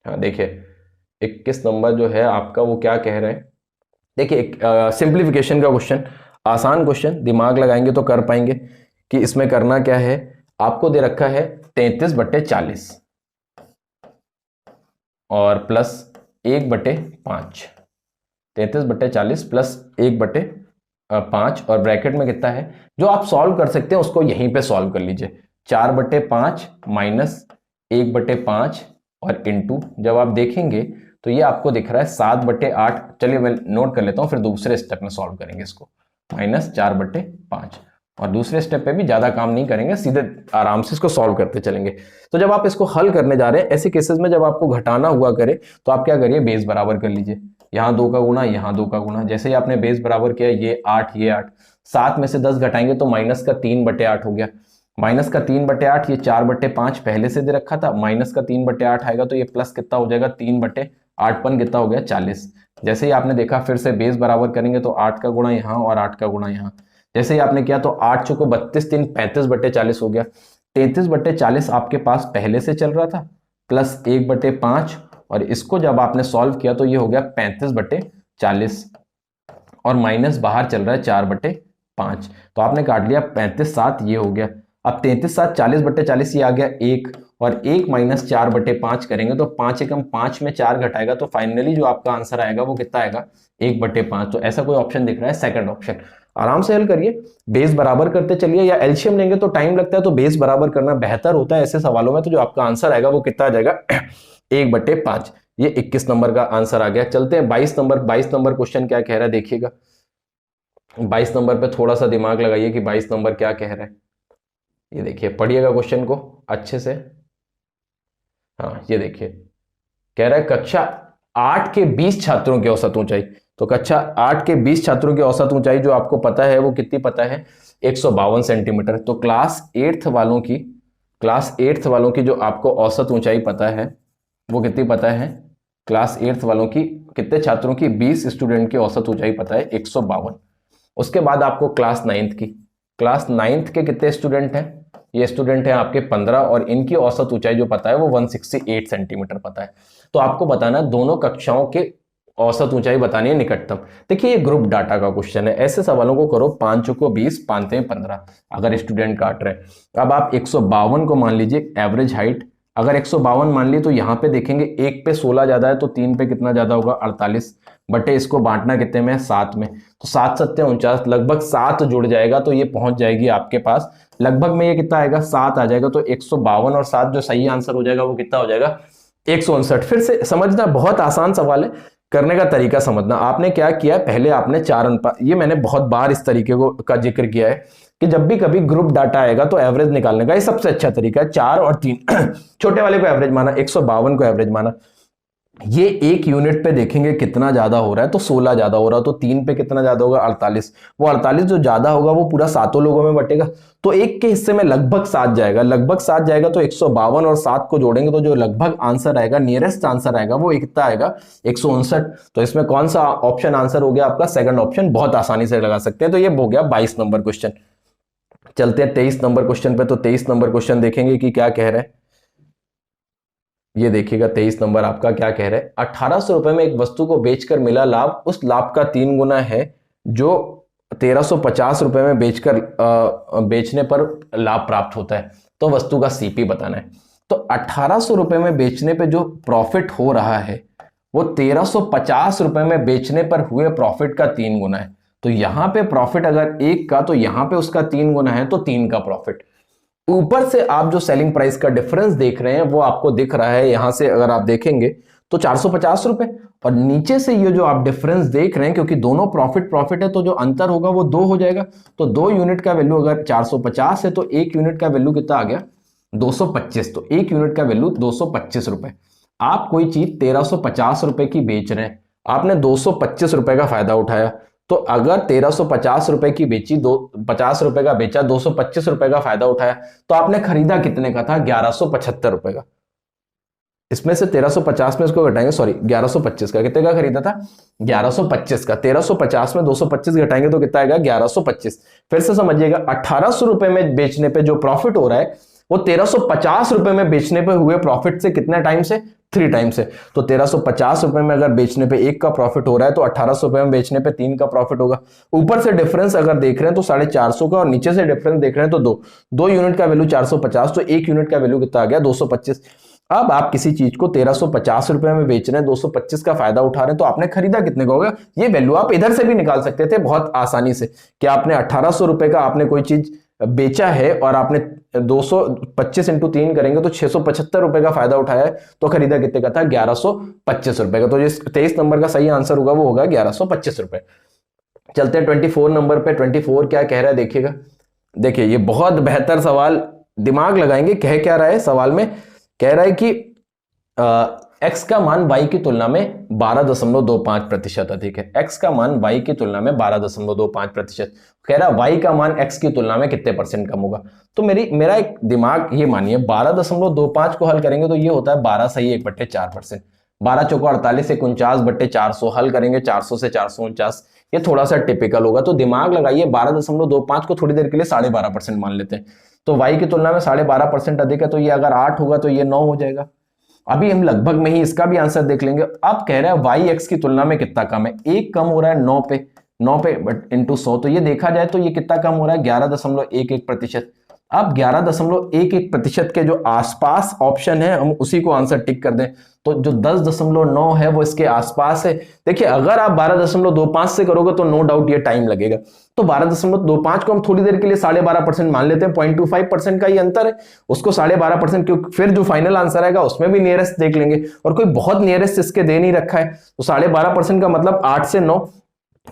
हाँ देखिए 21 नंबर जो है आपका वो क्या कह रहे हैं। देखिए एक सिंप्लीफिकेशन का क्वेश्चन, आसान क्वेश्चन, दिमाग लगाएंगे तो कर पाएंगे कि इसमें करना क्या है। आपको दे रखा है 33/40 और प्लस 1/5, 33/40 प्लस 1/5 और ब्रैकेट में कितना है, जो आप सॉल्व कर सकते हैं उसको यहीं पे सॉल्व कर लीजिए। 4/5 माइनस 1/5 और इंटू, जब आप देखेंगे तो ये आपको दिख रहा है 7/8। चलिए मैं नोट कर लेता हूं, फिर दूसरे स्टेप में सॉल्व करेंगे इसको, माइनस 4/5, और दूसरे स्टेप पे भी ज्यादा काम नहीं करेंगे, सीधे आराम से इसको सॉल्व करते चलेंगे। तो जब आप इसको हल करने जा रहे हैं, ऐसे केसेस में जब आपको घटाना हुआ करे तो आप क्या करिए, बेस बराबर कर लीजिए, यहाँ 2 का गुणा, यहाँ 2 का गुणा। जैसे ही आपने बेस बराबर किया, ये 8 ये 8, 7 में से 10 घटाएंगे तो माइनस का 3/8 हो गया, माइनस का 3/8, ये 4/5 पहले से दे रखा था, माइनस का 3/8 आएगा तो ये प्लस कितना हो जाएगा 3/8 पन कितना हो गया 40। जैसे ही आपने देखा फिर से बेस बराबर करेंगे तो 8 का गुणा यहाँ और 8 का गुणा यहाँ, जैसे ही आपने किया तो 8 चौको 32, 3 35/40 हो गया। 33/40 आपके पास पहले से चल रहा था, प्लस 1/5, और इसको जब आपने सॉल्व किया तो ये हो गया 35/40, और माइनस बाहर चल रहा है 4/5, तो आपने काट लिया 35 7, ये हो गया। अब 33 7 40/40 ये आ गया 1, और 1 माइनस 4/5 करेंगे तो 5 एकम 5 में 4 घटाएगा, तो फाइनली जो आपका आंसर आएगा वो कितना आएगा 1/5। तो ऐसा कोई ऑप्शन दिख रहा है, सेकंड ऑप्शन। आराम से हल करिए, बेस बराबर करते चलिए, या एलसीएम लेंगे तो टाइम लगता है, तो बेस बराबर करना बेहतर होता है ऐसे सवालों में। तो जो आपका आंसर आएगा वो कितना आ जाएगा 1/5। ये 21 नंबर का आंसर आ गया। चलते हैं 22 नंबर। 22 नंबर क्वेश्चन क्या कह रहा है देखिएगा, 22 नंबर पे थोड़ा सा दिमाग लगाइए कि 22 नंबर क्या कह रहा है। ये देखिए, पढ़िएगा क्वेश्चन को अच्छे से। हाँ ये देखिए, कह रहा है कक्षा 8 के 20 छात्रों की औसत ऊंचाई। तो कक्षा 8 के 20 छात्रों की औसत ऊंचाई जो आपको पता है वो कितनी पता है, 152 सेंटीमीटर। तो क्लास 8th वालों की जो आपको औसत ऊंचाई पता है वो कितनी पता है, क्लास 8th वालों की कितने छात्रों की, 20 स्टूडेंट की औसत ऊंचाई पता है 152। उसके बाद आपको क्लास 9th के कितने स्टूडेंट हैं, ये स्टूडेंट हैं आपके 15, और इनकी औसत ऊंचाई जो पता है वो 168 सेंटीमीटर पता है। तो आपको बताना है दोनों कक्षाओं के औसत ऊंचाई बतानी है निकटतम। देखिए ये ग्रुप डाटा का क्वेश्चन है, ऐसे सवालों को करो 5 को 20, 5 15 अगर स्टूडेंट काट रहे हैं। अब आप 152 को मान लीजिए एवरेज हाइट, अगर 152 मान ली तो यहाँ पे देखेंगे 1 पे 16 ज्यादा है तो 3 पे कितना ज्यादा होगा 48 बटे इसको बांटना कितने में 7 में, तो 7 सत्ते 49, लगभग 7 जुड़ जाएगा तो ये पहुंच जाएगी आपके पास, लगभग में ये कितना आएगा 7 आ जाएगा। तो 152 और 7 जो सही आंसर हो जाएगा वो कितना हो जाएगा 159। फिर से समझना, बहुत आसान सवाल है, करने का तरीका समझना। आपने क्या किया, पहले आपने 4 अनुपात, ये मैंने बहुत बार इस तरीके को का जिक्र किया है कि जब भी कभी ग्रुप डाटा आएगा तो एवरेज निकालने का ये सबसे अच्छा तरीका है। 4 और 3 छोटे वाले को एवरेज माना, 152 को एवरेज माना, ये एक यूनिट पे देखेंगे कितना ज्यादा हो रहा है तो 16 ज्यादा हो रहा है, तो 3 पे कितना ज्यादा होगा 48, वो 48 जो ज्यादा होगा वो पूरा 7 लोगों में बटेगा, तो एक के हिस्से में लगभग 7 जाएगा, लगभग 7 जाएगा तो 152 और 7 को जोड़ेंगे तो जो लगभग आंसर आएगा, नियरेस्ट आंसर आएगा वो कितना आएगा 159। तो इसमें कौन सा ऑप्शन आंसर हो गया आपका, सेकंड ऑप्शन, बहुत आसानी से लगा सकते हैं। तो ये हो गया 22 नंबर क्वेश्चन। चलते हैं 23 नंबर क्वेश्चन पे। तो 23 नंबर क्वेश्चन देखेंगे कि क्या कह रहे हैं, ये देखिएगा 23 नंबर आपका क्या कह रहे हैं, 1800 रुपए में एक वस्तु को बेचकर मिला लाभ उस लाभ का 3 गुना है जो 1350 रुपए में बेचने पर लाभ प्राप्त होता है, तो वस्तु का सीपी बताना है। तो 1800 रुपए में बेचने पे जो प्रॉफिट हो रहा है वो 1350 रुपए में बेचने पर हुए प्रॉफिट का 3 गुना है। तो यहां पे प्रॉफिट अगर 1 का तो यहां पे उसका 3 गुना है तो 3 का प्रॉफिट। ऊपर से आप जो सेलिंग प्राइस का डिफरेंस देख रहे हैं वो आपको दिख रहा है, यहां से अगर आप देखेंगे तो 450 रुपए, और नीचे से ये जो आप डिफरेंस देख रहे हैं, क्योंकि दोनों प्रॉफिट है तो जो अंतर होगा वो 2 हो जाएगा, तो 2 यूनिट का वैल्यू अगर 450 है तो 1 यूनिट का वैल्यू कितना आ गया 225, तो 1 यूनिट का वैल्यू 225 रुपए। आप कोई चीज 1350 रुपए की बेच रहे हैं, आपने 225 रुपए का फायदा उठाया, तो अगर 1350 रुपए की बेची, 50 रुपए का बेचा, 225 रुपए का फायदा उठाया, तो आपने खरीदा कितने का था 1175 रुपए का। इसमें से 1350 में इसको घटाएंगे, सॉरी 1125 का, कितने का खरीदा था 1125 का, 1350 में 225 घटाएंगे तो कितना आएगा 1125। फिर से समझिएगा, 1800 रुपए में बेचने पे जो प्रॉफिट हो रहा है वो 1350 रुपए में बेचने पे हुए प्रॉफिट से कितने टाइम से 3 टाइम से। तो 1350 रुपए में अगर बेचने पे 1 का प्रॉफिट हो रहा है तो 1800 रुपए में बेचने पे 3 का प्रॉफिट होगा। ऊपर से डिफरेंस अगर देख रहे हैं तो 450 का, और नीचे से डिफरेंस देख रहे हैं तो 2 यूनिट का वैल्यू 450, तो 1 यूनिट का वैल्यू कितना आ गया 225। अब आप किसी चीज को 1350 रुपए में बेच रहे हैं, 225 का फायदा उठा रहे हैं, तो आपने खरीदा कितने का होगा, ये वैल्यू आप इधर से भी निकाल सकते थे बहुत आसानी से कि आपने 1800 रुपए का आपने कोई चीज बेचा है और आपने 225 इंटू 3 करेंगे तो 675 रुपए का फायदा उठाया है, तो खरीदा कितने का था 1125 रुपए का। तो जिस 23 नंबर का सही आंसर होगा वो होगा 1125 रुपए। चलते हैं 24 नंबर पे। 24 क्या कह रहा है देखिएगा, देखिए ये बहुत बेहतर सवाल, दिमाग लगाएंगे। कह क्या रहा है सवाल में, कह रहा है कि x का मान y की तुलना में 12.25% अधिक है। x का मान y की तुलना में 12.25%, कह रहा है y का मान x की तुलना में कितने परसेंट कम होगा। तो मेरा एक दिमाग ये मानिए, 12.25 को हल करेंगे तो ये होता है 12 सही 1/4%, 12 चौको 48 49 बट्टे 400 हल करेंगे 400 से 449, ये थोड़ा सा टिपिकल होगा। तो दिमाग लगाइए, 12.25 को थोड़ी देर के लिए 12.5% मान लेते हैं, तो y की तुलना में 12.5% अधिक है, तो ये अगर 8 होगा तो ये 9 हो जाएगा। अभी हम लगभग में ही इसका भी आंसर देख लेंगे। अब कह रहा है y x की तुलना में कितना कम है, 1 कम हो रहा है 9 पे बट इंटू 100, तो ये देखा जाए तो ये कितना कम हो रहा है 11.11%। अब 11.11% के जो आसपास ऑप्शन है हम उसी को आंसर टिक कर दें, तो जो 10.9 है वो इसके आसपास है। देखिए अगर आप 12.25 से करोगे तो नो डाउट ये टाइम लगेगा, तो 12.25 को हम थोड़ी देर के लिए 12.5% मान लेते हैं, 0.25% का ही अंतर है, उसको 12.5%, क्योंकि फिर जो फाइनल आंसर आएगा उसमें भी नियरेस्ट देख लेंगे, और कोई बहुत नियरेस्ट इसके दे नहीं रखा है, तो 12.5% का मतलब 8 से 9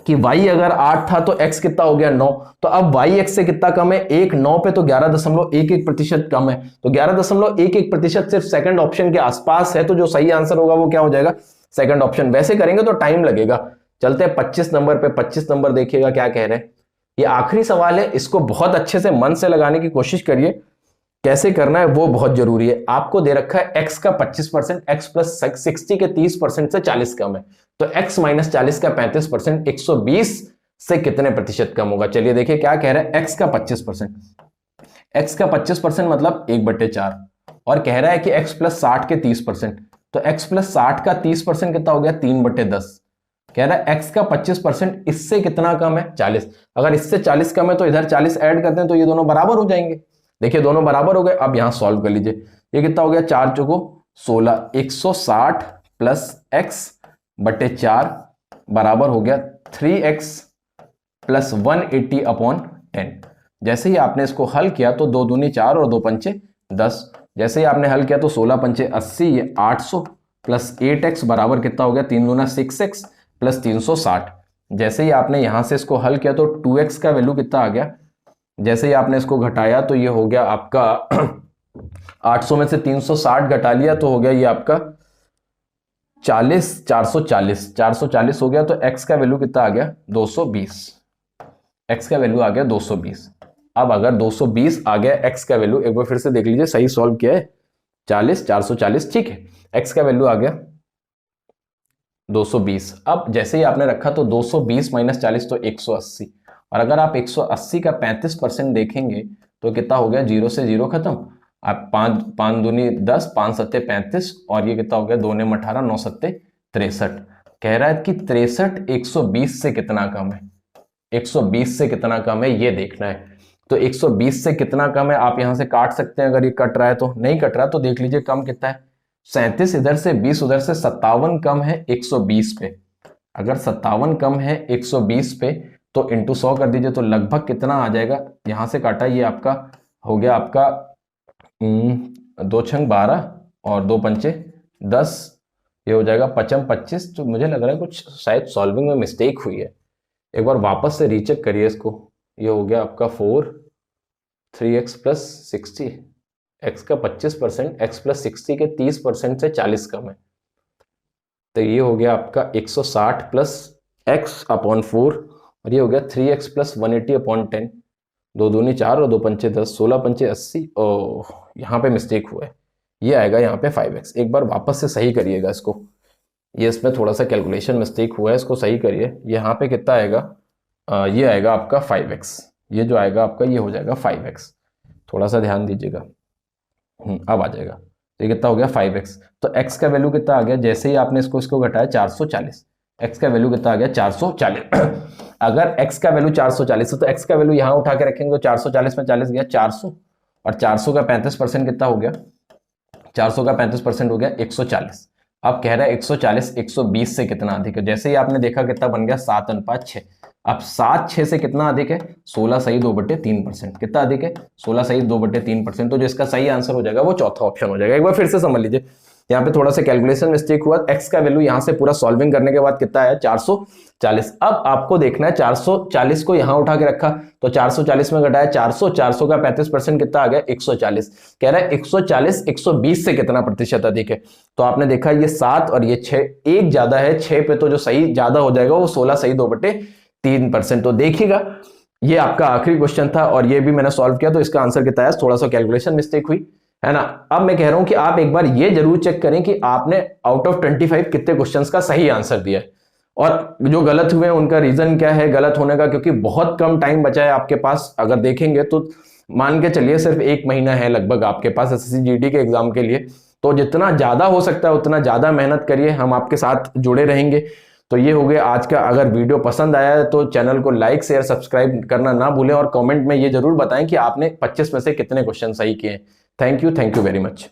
कि y अगर 8 था तो x कितना हो गया 9, तो अब y x से कितना कम है 1, 9 पे तो 11.11% कम है, तो 11.11% सिर्फ सेकंड ऑप्शन के आसपास है, तो जो सही आंसर होगा वो क्या हो जाएगा सेकंड ऑप्शन। वैसे करेंगे तो टाइम लगेगा। चलते हैं 25 नंबर पे। 25 नंबर देखिएगा क्या कह रहे हैं, ये आखिरी सवाल है, इसको बहुत अच्छे से मन से लगाने की कोशिश करिए, कैसे करना है वो बहुत जरूरी है। आपको दे रखा है x का 25%, x प्लस 60 के 30% से 40 कम है, तो x माइनस 40 का 35% 120 से कितने प्रतिशत कम होगा। चलिए देखिए क्या कह रहा है, x का 25%, x का 25% मतलब 1/4, और कह रहा है कि x प्लस 60 के 30%, तो x प्लस 60 का 30% कितना हो गया 3/10। कह रहा है x का 25% इससे कितना कम है 40, अगर इससे 40 कम है तो इधर 40 ऐड करते हैं तो ये दोनों बराबर हो जाएंगे। देखिए दोनों बराबर हो गए। अब यहां सॉल्व कर लीजिए, ये कितना हो गया, 4 चौको 16, 160 प्लस x बटे 4 बराबर हो गया 3x प्लस 180 अपॉन 10। जैसे ही आपने इसको हल किया तो 2 दूनी 4 और 2 पंचे 10। जैसे ही आपने हल किया तो 16 पंचे 80, ये 800 प्लस 8x बराबर कितना हो गया, 3 दूना 6x प्लस 360। जैसे ही आपने यहां से इसको हल किया तो 2x का वैल्यू कितना आ गया, जैसे ही आपने इसको घटाया तो ये हो गया आपका 800 में से 360 घटा लिया तो हो गया ये आपका 440 हो गया। तो x का वैल्यू कितना आ गया, 220। x का वैल्यू आ गया 220। अब अगर 220 आ गया x का वैल्यू, एक बार फिर से देख लीजिए, सही सॉल्व किया है, 40 440, ठीक है। x का वैल्यू आ गया 220। अब जैसे ही आपने रखा तो 220 माइनस 40 तो 180, और अगर आप 180 का 35% देखेंगे तो कितना हो गया, 0 से 0 खत्म। आप 5 दूनी 10, 5 सत्ते 35, और ये कितना हो गया, 2 ने 18, 9 सत्ते 63। कह रहा है कि 63 120 से कितना कम है, 120 से कितना कम है ये देखना है। तो 120 से कितना कम है, आप यहां से काट सकते हैं, अगर ये कट रहा है तो, नहीं कट रहा तो देख लीजिए कम कितना है, 37 इधर से, 20 उधर से, 57 कम है 120 पे। अगर 57 कम है 120 पे तो इंटू 100 कर दीजिए, तो लगभग कितना आ जाएगा, यहां से काटा, ये आपका हो गया आपका 2 छंग 12 और 2 पंचे 10, ये हो जाएगा 55 25। तो मुझे लग रहा है कुछ शायद सॉल्विंग में मिस्टेक हुई है, एक बार वापस से रीचेक करिए इसको। ये हो गया आपका 4 3x प्लस 60, x का 25%, x प्लस 60 के 30% से 40 कम है, तो ये हो गया आपका 160 प्लस x अपॉन 4, और ये हो गया 3x प्लस 180 अपॉन 10। 2 दूनी 4 और 2 पंचे 10, 16 पंचे 80। और यहाँ पे मिस्टेक हुआ है, ये आएगा यहाँ पे 5x। एक बार वापस से सही करिएगा इसको, ये इसमें थोड़ा सा कैलकुलेशन मिस्टेक हुआ है, इसको सही करिए। यहाँ पे कितना आएगा, ये आएगा आपका 5x, ये जो आएगा आपका ये हो जाएगा 5x, थोड़ा सा ध्यान दीजिएगा। अब आ जाएगा, तो ये कितना हो गया 5x। तो x का वैल्यू कितना आ गया, जैसे ही आपने इसको घटाया 440, x का वैल्यू कितना आ गया 440। अगर x का वैल्यू 440 है तो x का वैल्यू यहाँ उठा के रखेंगे तो 440 में 40 गया 400, और 400 का 35% कितना हो गया, 400 का 35% हो गया 140। अब कह रहा है 140 120 से कितना अधिक है, जैसे ही आपने देखा कितना बन गया 7:6। अब 7 6 से कितना अधिक है, 16 सही 2/3%। कितना अधिक है, 16 सही 2/3%। तो जो इसका सही आंसर हो जाएगा वो चौथा ऑप्शन हो जाएगा। एक बार फिर से समझ लीजिए, यहाँ पे थोड़ा सा कैलकुलेशन मिस्टेक हुआ, x का वैल्यू यहाँ से पूरा सॉल्विंग करने के बाद कितना आया 440। अब आपको देखना है 440 को यहाँ उठा के रखा तो 440 में घटाया 400, 400 का 35% कितना आ गया 140। कह रहा है 140 120 से कितना प्रतिशत अधिक है, तो आपने देखा ये 7 और ये 6, एक ज्यादा है 6 पे, तो जो सही ज्यादा हो जाएगा वो 16 सही 2/3%। तो देखिएगा ये आपका आखिरी क्वेश्चन था और ये भी मैंने सॉल्व किया, तो इसका आंसर कितना है, थोड़ा सा कैलकुलेशन मिस्टेक हुई है ना। अब मैं कह रहा हूं कि आप एक बार ये जरूर चेक करें कि आपने आउट ऑफ 25 कितने क्वेश्चंस का सही आंसर दिया है, और जो गलत हुए हैं उनका रीजन क्या है गलत होने का, क्योंकि बहुत कम टाइम बचा है आपके पास। अगर देखेंगे तो मान के चलिए सिर्फ 1 महीना है लगभग आपके पास एसएससी जीडी के एग्जाम के लिए, तो जितना ज्यादा हो सकता है उतना ज्यादा मेहनत करिए, हम आपके साथ जुड़े रहेंगे। तो ये हो गया आज का। अगर वीडियो पसंद आया है तो चैनल को लाइक शेयर सब्सक्राइब करना ना भूलें, और कमेंट में ये जरूर बताएं कि आपने 25 में से कितने क्वेश्चन सही किए हैं। Thank you very much.